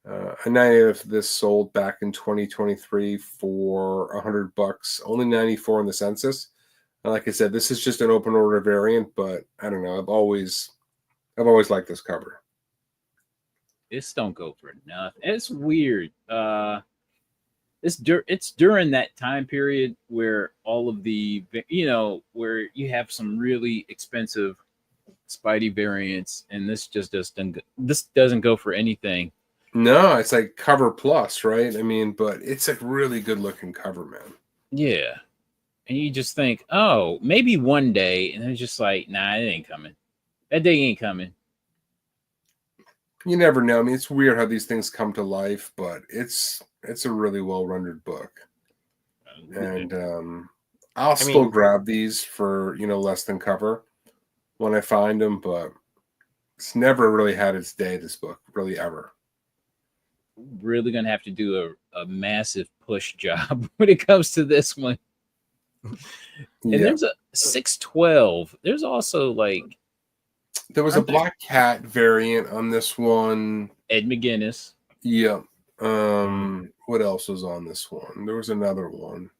A 90 of this sold back in 2023 for $100, only 94 in the census. And like I said, this is just an open order variant, but I don't know. I've always liked this cover. This don't go for nothing. It's weird. It's during that time period where all of the, where you have some really expensive Spidey variants, and this just doesn't go for anything. No, it's like cover plus, right? I mean, but it's a really good looking cover, man. Yeah. And you just think, oh, maybe one day, and it's just like, nah, it ain't coming. That day ain't coming. You never know. I mean, it's weird how these things come to life, but it's a really well rendered book. And I'll still grab these for less than cover when I find them, but it's never really had its day, this book, really ever. Really gonna have to do a massive push job when it comes to this one. And there's a 612. There's also like there was a Black Cat variant on this one. Ed McGuinness. Yeah. What else was on this one? There was another one.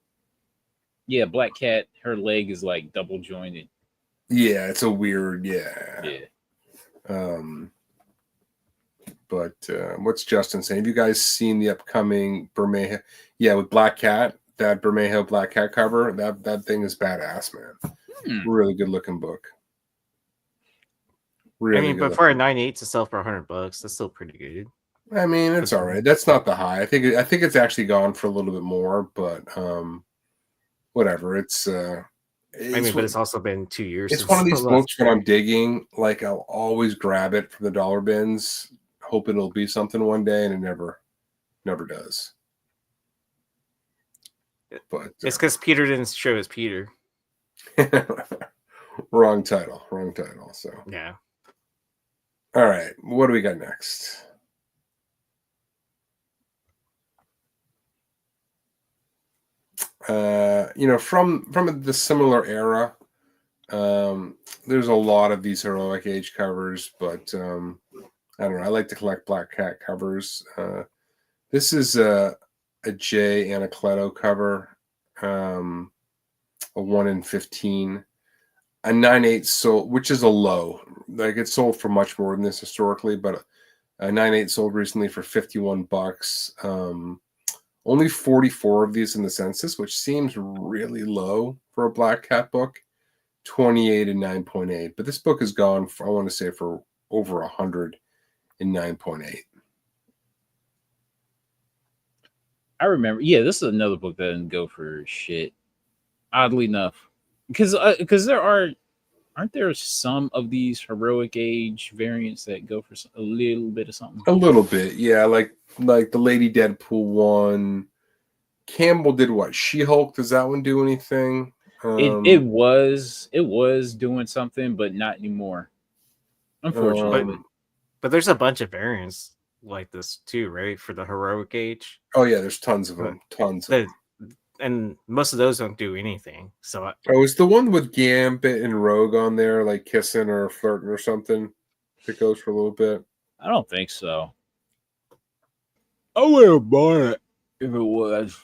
Yeah, Black Cat, her leg is like double jointed. Yeah, it's a weird, yeah. But what's Justin saying? Have you guys seen the upcoming Bermejo? Yeah, with Black Cat, that Bermejo Black Cat cover, that thing is badass, man. Really good looking book. Really but for a 98 to sell for $100, that's still pretty good. I mean, it's all right. That's not the high. I think it's actually gone for a little bit more, but whatever. But it's also been 2 years. It's one of these books when I'm digging, like I'll always grab it from the dollar bins, hoping it'll be something one day, and it never does. But it's because Peter didn't show his Peter. Wrong title. So yeah. All right, what do we got next? From the similar era, there's a lot of these heroic age covers, but I don't know. I like to collect Black Cat covers. This is a Jay Anacleto cover, a 1 in 15, a 9/8 sold, which is a low. Like it's sold for much more than this historically, but a 9/8 sold recently for $51. Only 44 of these in the census, which seems really low for a Black Cat book. 28 and 9.8, but this book has gone for, I want to say, for over 100 in 9.8. I remember, this is another book that didn't go for shit. Oddly enough, because aren't there some of these heroic age variants that go for a little bit of something? A little bit, yeah. Like the Lady Deadpool one. Campbell did what? She-Hulk. Does that one do anything? It was doing something, but not anymore. Unfortunately. But there's a bunch of variants like this too, right? For the heroic age. Oh yeah, there's tons of them. and most of those don't do anything. So Oh, is the one with Gambit and Rogue on there, like kissing or flirting or something? That goes for a little bit. I don't think so. I would have bought it if it was.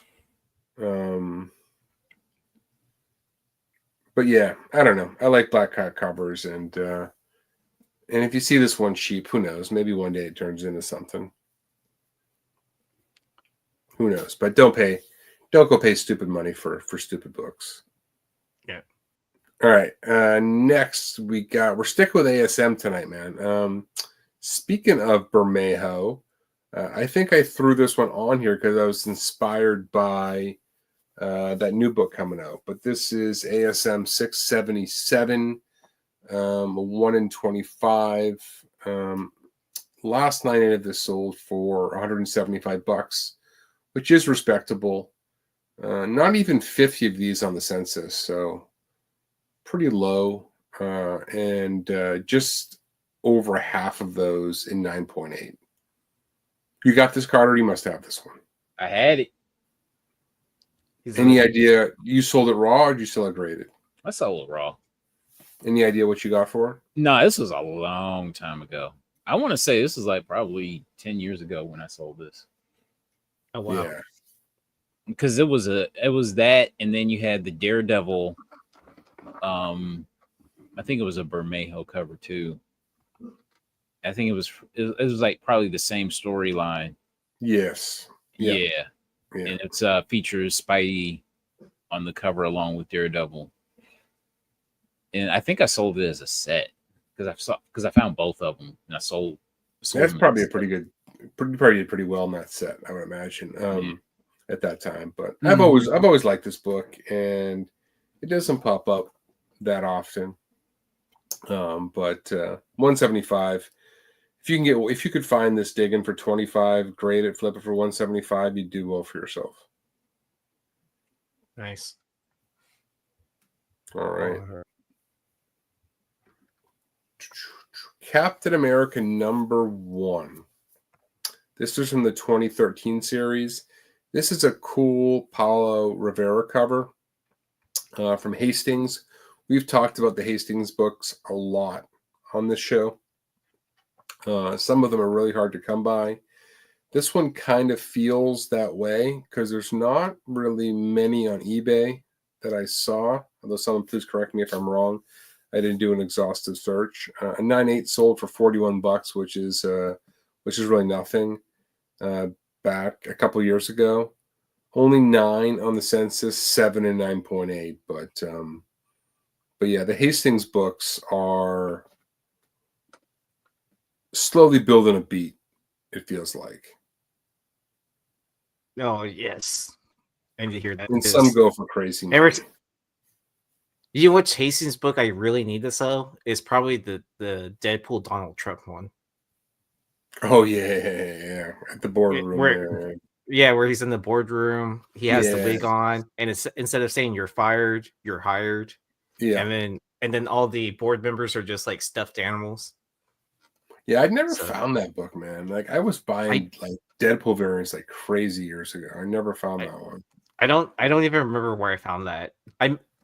But yeah, I don't know. I like Blackheart covers, and if you see this one cheap, who knows? Maybe one day it turns into something. Who knows? But don't go pay stupid money for stupid books. Yeah. All right. Next we're sticking with ASM tonight, man. Speaking of Bermejo, I think I threw this one on here because I was inspired by that new book coming out. But this is ASM 677, 1 in 25. Last night I had this sold for $175, which is respectable. Not even 50 of these on the census, so pretty low. And just over half of those in 9.8. You got this, Carter? You must have this one. I had it. Any idea? You sold it raw or did you sell it graded? I sold it raw. Any idea what you got for it? No, this was a long time ago. I want to say this was like probably 10 years ago when I sold this. Oh wow. Yeah. Because it was that, and then you had the Daredevil. I think it was a Bermejo cover too. I think it was like probably the same storyline. Yes. Yeah. And it's features Spidey on the cover along with Daredevil. And I think I sold it as a set because I found both of them and I sold That's them probably as a pretty good, probably did pretty well in that set, I would imagine. At that time, but Mm-hmm. I've always liked this book, and it doesn't pop up that often. But 175. If you could find this digging for 25, grade it, flip it for 175, you'd do well for yourself. Nice. All right. Captain America #1. This is from the 2013 series. This is a cool Paulo Rivera cover from Hastings. We've talked about the Hastings books a lot on this show. Some of them are really hard to come by. This one kind of feels that way because there's not really many on eBay that I saw. Although someone please correct me if I'm wrong. I didn't do an exhaustive search. A 9.8 sold for $41, which is really nothing. Back a couple years ago, only 9 on the census, 7 and 9.8. But yeah, the Hastings books are slowly building a beat. It feels like. Oh yes, I need to hear that. And some go for crazy. You know which Hastings book I really need to sell is probably the Deadpool Donald Trump one. Oh yeah. At the boardroom. Where he's in the boardroom, he has the wig on, and it's instead of saying you're fired, you're hired. Yeah. And then all the board members are just like stuffed animals. Yeah, I'd never found that book, man. Like I was buying like Deadpool variants like crazy years ago. I never found that one. I don't even remember where I found that.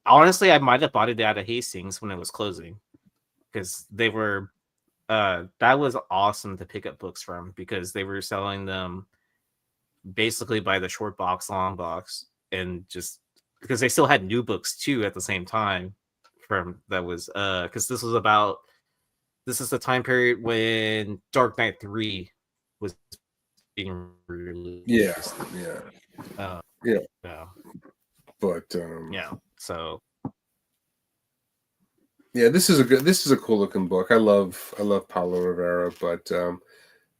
Honestly, I might have bought it out of Hastings when it was closing, because they were that was awesome to pick up books from, because they were selling them basically by the short box, long box, and just because they still had new books too at the same time. From that was because this is the time period when Dark Knight 3 was being released. Yeah. But so yeah, this is a cool looking book. I love Paulo Rivera, but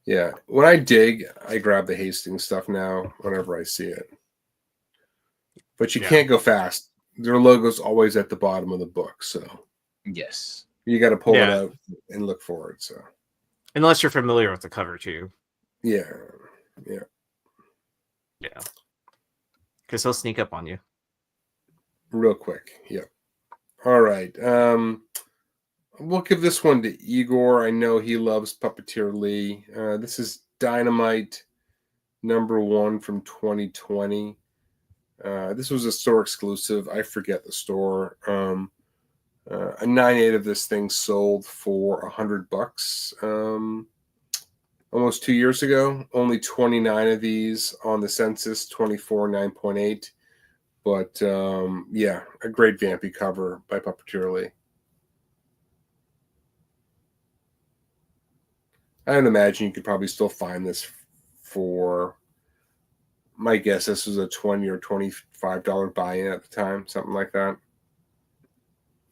yeah, when I dig, I grab the Hastings stuff now whenever I see it. But you can't go fast. Their logo's always at the bottom of the book, so yes, you got to pull it out and look for it. So unless you're familiar with the cover too, because he'll sneak up on you real quick. Yep. All right. We'll give this one to Igor. I know he loves Puppeteer Lee. This is Dynamite #1 from 2020. This was a store exclusive. I forget the store. A 9/8 of this thing sold for $100 almost 2 years ago. Only 29 of these on the census, 24, 9.8. But yeah, a great vampy cover by Puppeteer Lee. I would imagine you could probably still find this for, my guess, this was a $20 or $25 buy-in at the time, something like that.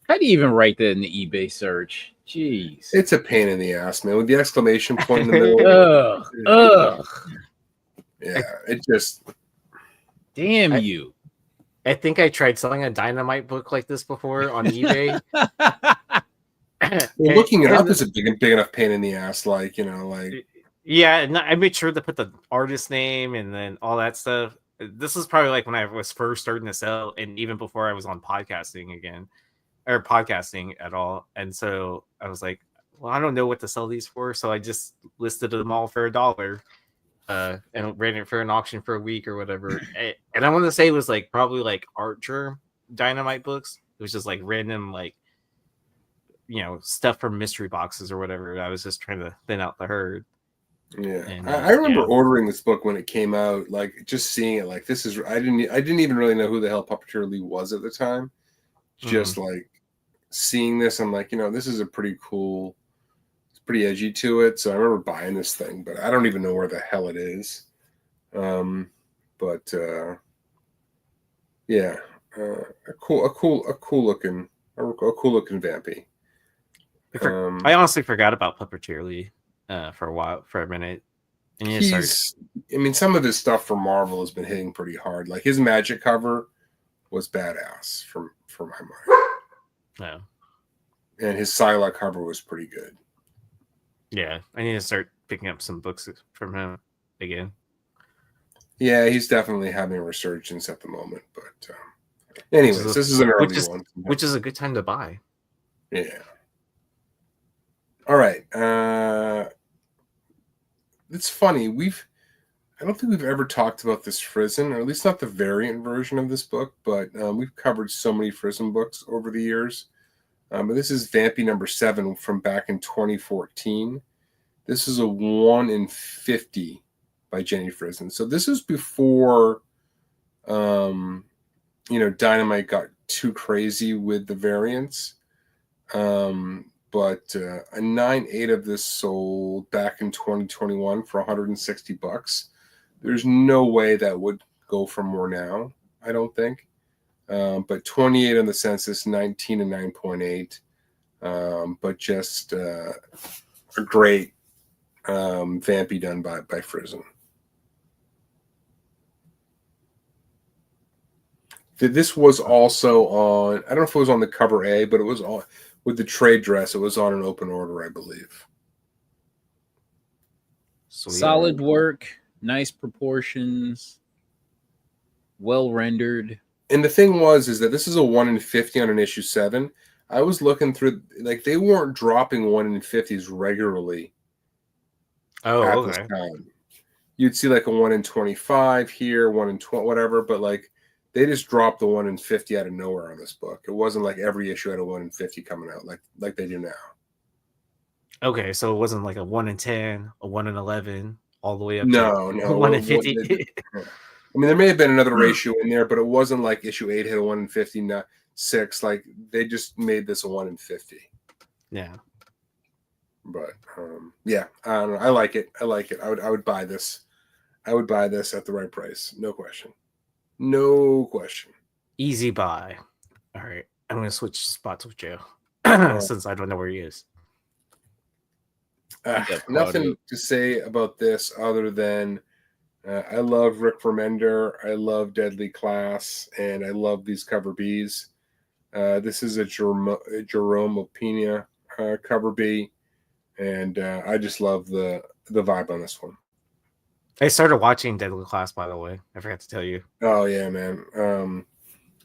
How do you even write that in the eBay search? Jeez. It's a pain in the ass, man. With the exclamation point in the middle. Ugh. Yeah, it just. Damn you. I think I tried selling a Dynamite book like this before on eBay. Well, looking it up is a big enough pain in the ass. Like, Yeah, and I made sure to put the artist name and then all that stuff. This was probably like when I was first starting to sell, and even before I was on podcasting again, or podcasting at all. And so I was like, well, I don't know what to sell these for, so I just listed them all for $1, and ran it for an auction for a week or whatever. And I want to say it was like probably like Archer Dynamite books. It was just like random like, stuff from mystery boxes or whatever. I was just trying to thin out the herd. Yeah, and, I remember ordering this book when it came out, like just seeing it, like this is. I didn't even really know who the hell Puppeteer Lee was at the time. Just like seeing this, I'm like, this is a pretty cool. It's pretty edgy to it. So I remember buying this thing, but I don't even know where the hell it is. Yeah, a cool looking vampy. I honestly forgot about Puppeteer Lee for a minute. And some of his stuff for Marvel has been hitting pretty hard. Like his Magic cover was badass for my money. Yeah. And his Psylocke cover was pretty good. Yeah, I need to start picking up some books from him again. Yeah, he's definitely having a resurgence at the moment. But anyways, this is an early one. Which is a good time to buy. Yeah. All right. It's funny. I don't think we've ever talked about this Frisen, or at least not the variant version of this book, but we've covered so many Frisen books over the years. But this is Vampy number 7 from back in 2014. This is a 1 in 50 by Jenny Frisen. So this is before, Dynamite got too crazy with the variants. But a 9/8 of this sold back in 2021 for $160. There's no way that would go for more now, I don't think. But 28 on the census, 19 and 9.8. But just a great vampy done by Frisen. This was also on, I don't know if it was on the cover A, but it was on with the trade dress. It was on an open order, I believe. Sweet. Solid work, nice proportions, well rendered. And the thing is that this is a 1 in 50 on an issue 7. I was looking through, like, they weren't dropping 1 in 50s regularly. Oh, this okay. time. You'd see like a 1 in 25 here, 1 in 20, whatever, but like they just dropped the 1 in 50 out of nowhere on this book. It wasn't like every issue had a 1 in 50 coming out like they do now. Okay, so it wasn't like a 1 in 10, a 1 in 11, all the way up to 1 in 50. I mean, there may have been another ratio in there, but it wasn't like issue 8 hit a 1 in 50, not 6. Like they just made this a 1 in 50. Yeah. But yeah, I don't know. I like it. I would buy this. I would buy this at the right price. No question. No question. Easy buy. All right. I'm going to switch spots with Joe since I don't know where he is. Nothing to say about this other than I love Rick Remender. I love Deadly Class, and I love these cover Bs. This is a Jerome Opina cover B, and I just love the vibe on this one. I started watching Deadly Class, by the way. I forgot to tell you. Oh yeah, man.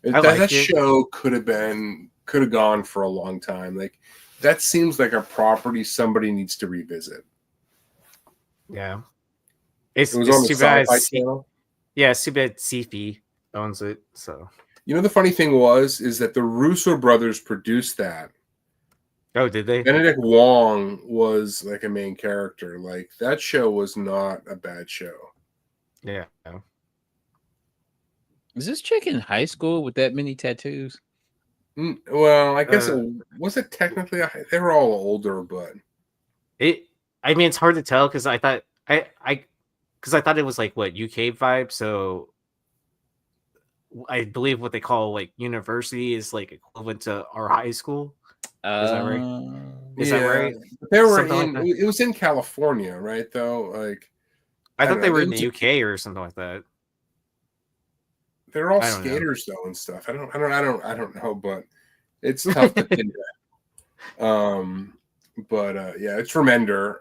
That show could have gone for a long time. Like that seems like a property somebody needs to revisit. Yeah. It's on the too bad. Sci-Fi channel. Yeah, it's too bad Sifi owns it. So You know, the funny thing is that the Russo brothers produced that. oh, did they? Benedict Wong was like a main character. Like that show was not a bad show. Yeah. Is this chick in high school with that many tattoos? Well, I guess was it technically they were all older, but I mean, it's hard to tell because I thought it was like what UK vibe. So I believe what they call like university is like equivalent to our high school. Is that right? Is that right? They were Something like that. It was in California, right? Though, like I thought don't they know, were in the UK or something like that. They're all I don't know. skaters though and stuff. I don't know, but it's tough to pin that. But yeah, it's from Ender.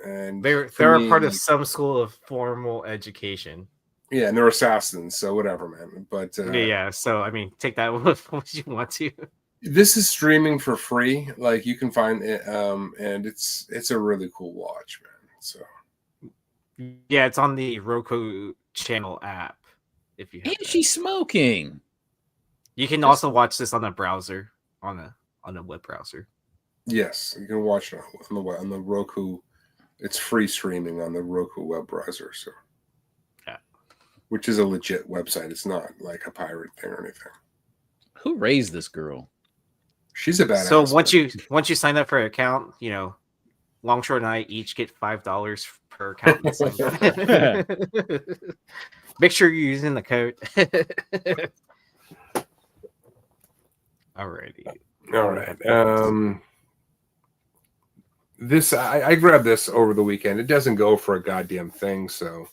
And They're a part of some school of formal education. Yeah, and they're assassins, so whatever, man. But yeah, so I mean, take that with what you want to. This is streaming for free. Like you can find it, and it's a really cool watch, man. So yeah, it's on the Roku channel app. If you have and she's smoking. You can also watch this on a browser, on a web browser. Yes, you can watch it on the Roku. It's free streaming on the Roku web browser. So yeah, which is a legit website. It's not like a pirate thing or anything. Who raised this girl? She's a badass. So once you sign up for an account, you know, Longshore and I each get $5 per account. Make sure you're using the code. Alrighty. All right. This I grabbed this over the weekend. It doesn't go for a goddamn thing, so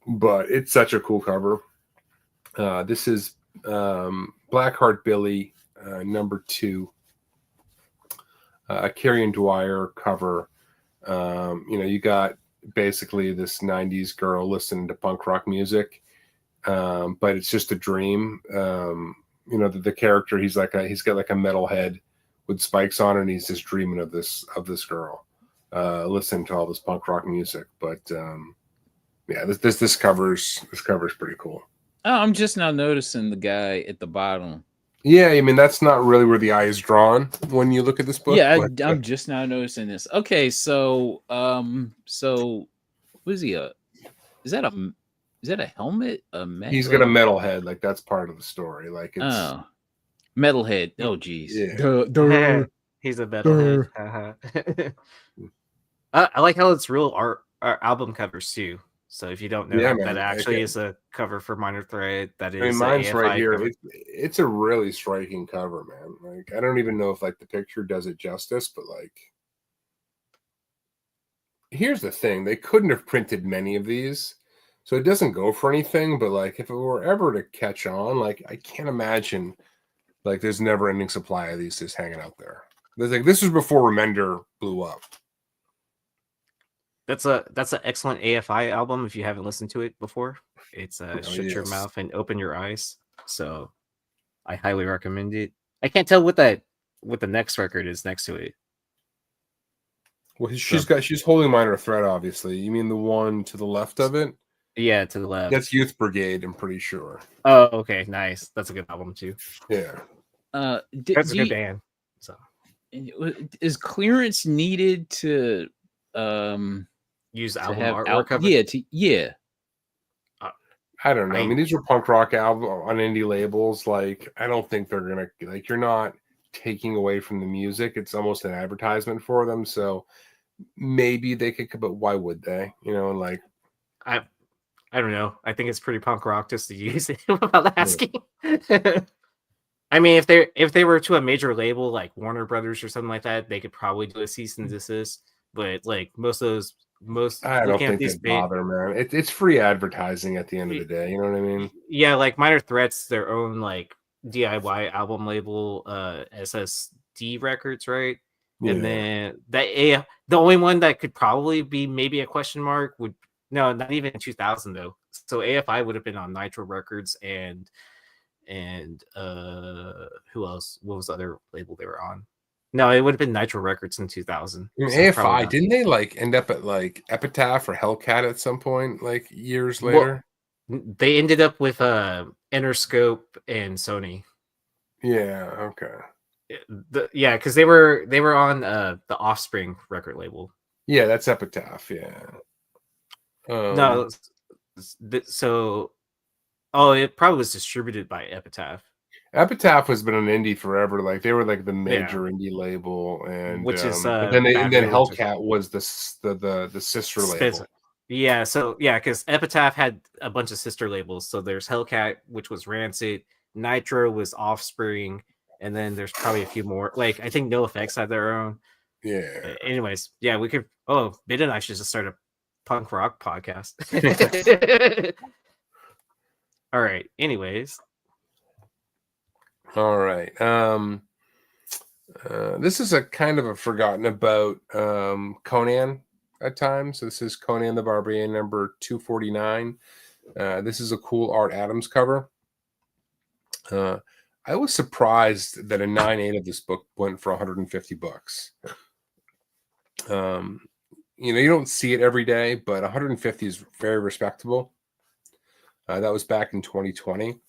but it's such a cool cover. This is Blackheart Billy #2. A Carrion Dwyer cover. You know, you got basically this 90s girl listening to punk rock music, but it's just a dream. You know, the character, he's got like a metal head with spikes on it, and he's just dreaming of this girl listening to all this punk rock music. But yeah, this cover's pretty cool. Oh, I'm just now noticing the guy at the bottom. Yeah, I mean that's not really where the eye is drawn when you look at this book. Yeah, I'm just now noticing this. Okay, so what is he? Is that a helmet? He's got a metal head. Like that's part of the story. Like it's metalhead. Oh, geez. Yeah. He's a metalhead. I like how it's real art album covers too. So if you don't know that actually is a cover for Minor Threat, that is. I mean, mine's right here. It's a really striking cover, man. Like I don't even know if like the picture does it justice, but like, here's the thing: they couldn't have printed many of these, so it doesn't go for anything. But like, if it were ever to catch on, like I can't imagine, like there's never-ending supply of these just hanging out there. There's like this was before Remender blew up. That's an excellent AFI album if you haven't listened to it before. It's Shut Your Mouth and Open Your Eyes. So I highly recommend it. I can't tell what the next record is next to it. Well, she's holding Minor Threat, obviously. You mean the one to the left of it? Yeah, to the left. That's Youth Brigade, I'm pretty sure. Oh, okay, nice. That's a good album too. Yeah. That's a good band. So is clearance needed to use to album have artwork cover? Yeah. I don't know. I mean, these are punk rock albums on indie labels. Like, I don't think they're gonna like. You're not taking away from the music. It's almost an advertisement for them. So maybe they could, but why would they? You know, like I don't know. I think it's pretty punk rock just to use it without asking. I mean, if they were to a major label like Warner Brothers or something like that, they could probably do a cease and desist. But like I don't think they bother, man. It's free advertising at the end of the day. You know what I mean? Yeah, like Minor Threat's their own like DIY album label, SSD Records, right? Yeah. And then the only one that could probably be maybe a question mark would not even in 2000 though. So AFI would have been on Nitro Records and who else? What was the other label they were on? No, it would have been Nitro Records in 2000. I mean, AFI, didn't they like end up at like Epitaph or Hellcat at some point, like years later? They ended up with Interscope and Sony. Yeah. Okay. Yeah, because they were on the Offspring record label. Yeah, that's Epitaph. Yeah. No, so it probably was distributed by Epitaph, Epitaph has been an indie forever. Like they were like the major indie label, and which is but then Batman, Hellcat was the sister label. Yeah, so yeah, because Epitaph had a bunch of sister labels. So there's Hellcat, which was Rancid, Nitro was Offspring, and then there's probably a few more. Like I think NoFX had their own. Yeah. Anyways, yeah, we could. Oh, Ben and I should just start a punk rock podcast. All right. Anyways. All right. This is a kind of a forgotten about Conan at times. So this is Conan the Barbarian number 249. This is a cool Art Adams cover. I was surprised that a 9/8 of this book went for $150. You don't see it every day, but 150 is very respectable. That was back in 2020,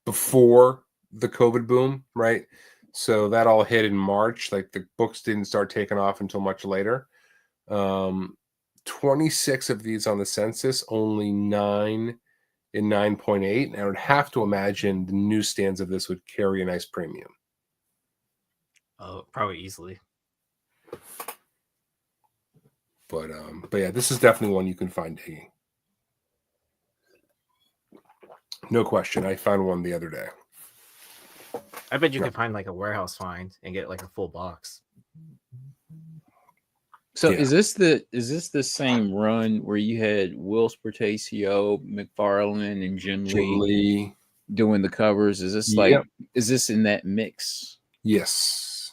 before the COVID boom, right? So that all hit in March. Like the books didn't start taking off until much later. 26 of these on the census, only 9 in 9.8. And I would have to imagine the newsstands of this would carry a nice premium. Oh, probably easily. But yeah, this is definitely one you can find digging. No question. I found one the other day. I bet you can find like a warehouse find and get like a full box. So Yeah. is this the same run where you had Will Spertasio, McFarlane, and Jim Lee doing the covers? Is this like is this in that mix? Yes.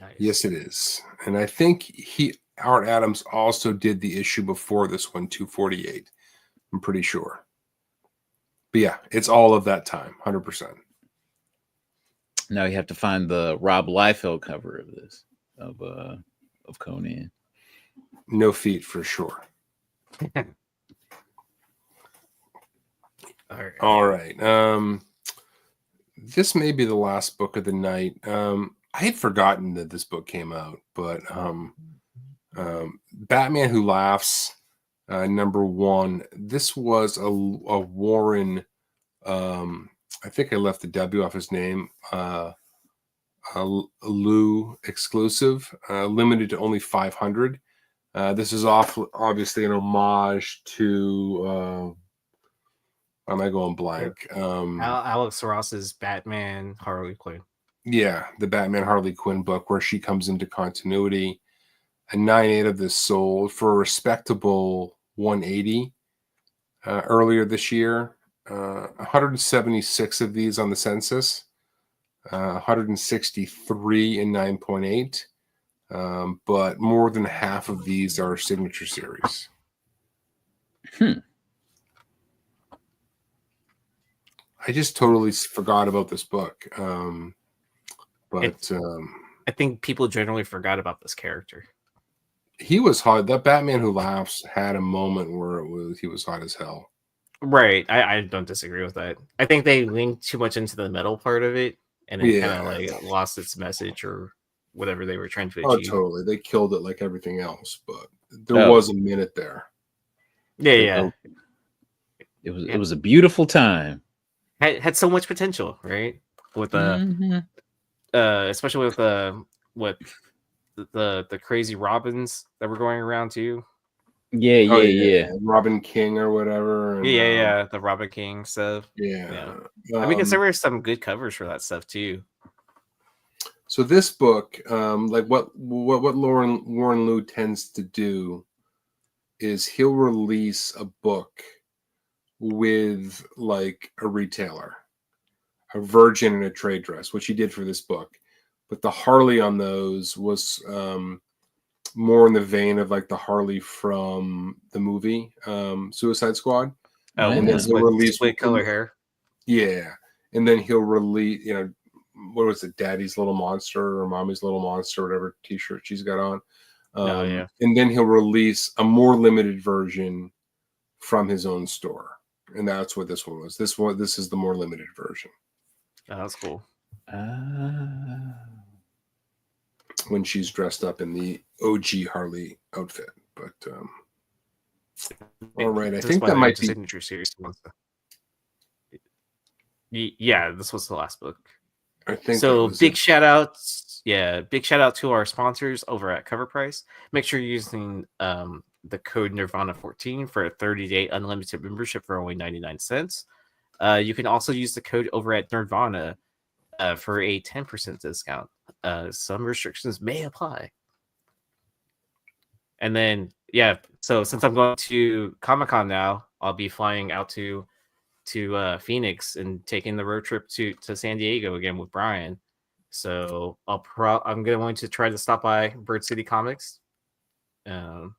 Nice. Yes, it is. And I think Art Adams also did the issue before this one, 248. I'm pretty sure. But yeah, it's all of that time, 100%. Now you have to find the Rob Liefeld cover of this of Conan. No feet for sure. All right. This may be the last book of the night. I had forgotten that this book came out, but Batman Who Laughs, number 1. This was a Warren. I think I left the W off his name. Lou exclusive, limited to only 500. This is obviously an homage to. Am I going blank? Alex Ross's Batman Harley Quinn. Yeah, the Batman Harley Quinn book where she comes into continuity. A 9/8 of this sold for a respectable 180 earlier this year. 176 of these on the census. 163 in 9.8. But more than half of these are signature series. I just totally forgot about this book. I think people generally forgot about this character. He was hot. That Batman Who Laughs had a moment where he was hot as hell. Right. I don't disagree with that. I think they linked too much into the metal part of it, and it kind of like lost its message or whatever they were trying to achieve. Oh, totally. They killed it like everything else, but there was a minute there. Yeah. It was a beautiful time. Had so much potential, right? With especially with the crazy Robins that were going around too. Yeah. Robin King or whatever. And, the Robin King stuff. Yeah. I mean, because there were some good covers for that stuff too. So this book, like what Warren Liu tends to do is he'll release a book with like a retailer, a Virgin and a trade dress, which he did for this book. But the Harley on those was more in the vein of like the Harley from the movie Suicide Squad. Oh, and then he'll release split color hair. Yeah, and then he'll release, what was it, Daddy's Little Monster or Mommy's Little Monster, whatever T-shirt she's got on. And then he'll release a more limited version from his own store, and that's what this one was. This is the more limited version. Oh, that's cool. When she's dressed up in the OG Harley outfit, but all right, I think that might be signature series. Yeah, this was the last book. I think so. Big shout outs, big shout out to our sponsors over at Cover Price. Make sure you're using the code Nerdvana14 for a 30-day unlimited membership for only 99 cents. You can also use the code over at Nerdvana for a 10% discount. Some restrictions may apply. And then, so since I'm going to Comic-Con now, I'll be flying out to Phoenix and taking the road trip to San Diego again with Brian. So I'm going to try to stop by Bird City Comics to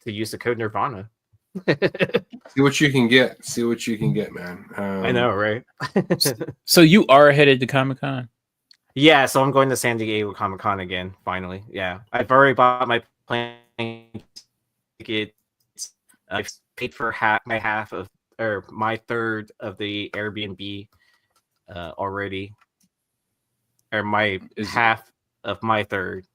use the code Nirvana. See what you can get, man. I know, right? So you are headed to Comic-Con? Yeah, so I'm going to San Diego Comic-Con again, finally. Yeah, I've already bought my plane ticket. I've paid for my third of the Airbnb already, or half of my third,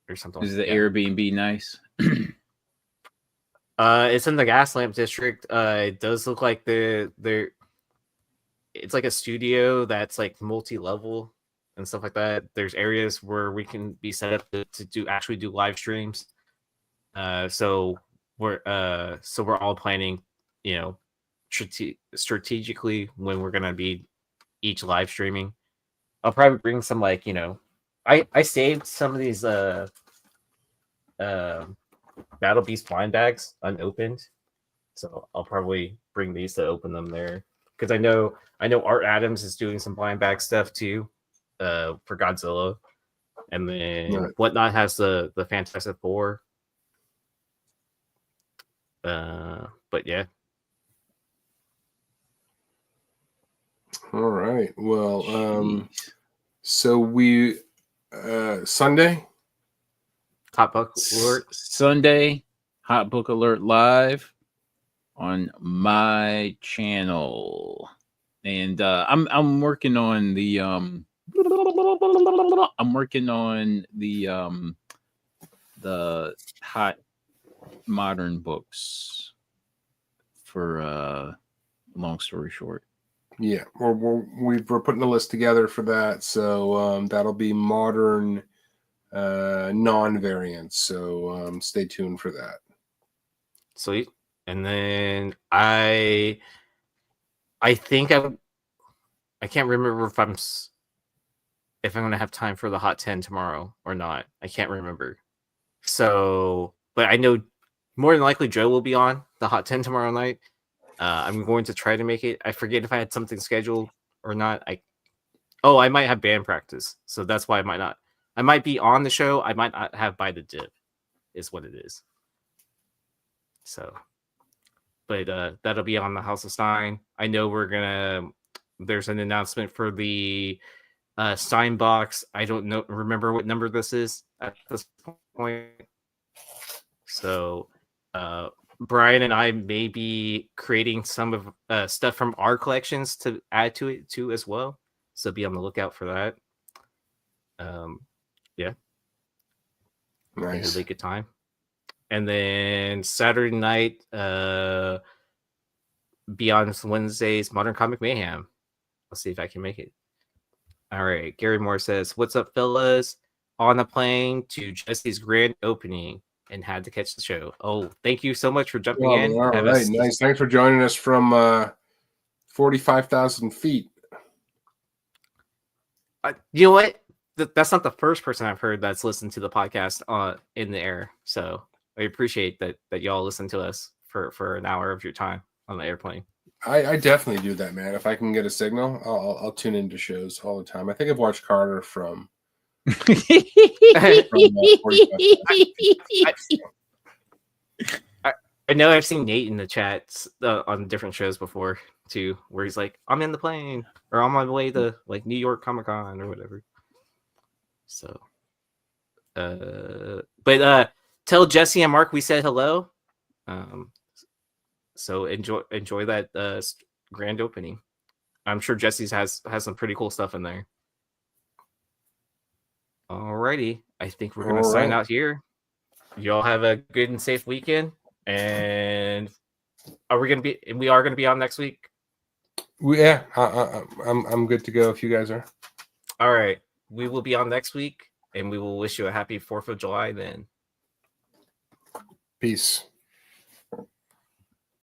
or something. Is the Airbnb nice? It's in the Gaslamp district. It does look like it's like a studio that's like multi-level and stuff like that. There's areas where we can be set up to do live streams. So we're all planning, strategically when we're gonna be each live streaming. I'll probably bring some I saved some of these Battle Beast blind bags unopened, so I'll probably bring these to open them there, because I know Art Adams is doing some blind bag stuff too for Godzilla, and then Whatnot has the Fantastic Four. But yeah. All right. Well, so we Sunday Hot Book Alert. Sunday, Hot Book Alert live on my channel, and I'm working on the the hot modern books for long story short. Yeah, we're putting a list together for that, so that'll be modern non-variants, so stay tuned for that. Sweet. And then I think I can't remember if I'm going to have time for the Hot 10 tomorrow or not. I can't remember. So, but I know more than likely Joe will be on the Hot 10 tomorrow night. I'm going to try to make it. I forget if I had something scheduled or not. I might have band practice, so that's why I might be on the show. I might not have by the dip, is what it is. So, but that'll be on the House of Stein. I know there's an announcement for the Stein box. I don't remember what number this is at this point. So, Brian and I may be creating some of stuff from our collections to add to it too as well. So be on the lookout for that. Yeah. Nice. Really good time. And then Saturday night, Beyond Wednesday's Modern Comic Mayhem. I'll see if I can make it. All right. Gary Moore says, "What's up, fellas? On a plane to Jesse's grand opening and had to catch the show." Oh, thank you so much for jumping in. All right, nice. Thanks for joining us from 45,000 feet. You know what? That's not the first person I've heard that's listened to the podcast in the air. So I appreciate that y'all listen to us for an hour of your time on the airplane. I definitely do that, man. If I can get a signal, I'll tune into shows all the time. I think I've watched Carter from. I know I've seen Nate in the chats on different shows before too, where he's like, "I'm in the plane," or "on my way to like New York Comic Con" or whatever. So, but tell Jesse and Mark we said hello. So enjoy that grand opening. I'm sure Jesse's has some pretty cool stuff in there. Alrighty, I think we're gonna sign out here. Y'all have a good and safe weekend. And we are gonna be on next week. Yeah, I'm good to go if you guys are. All right, we will be on next week, and we will wish you a happy 4th of July then. Peace.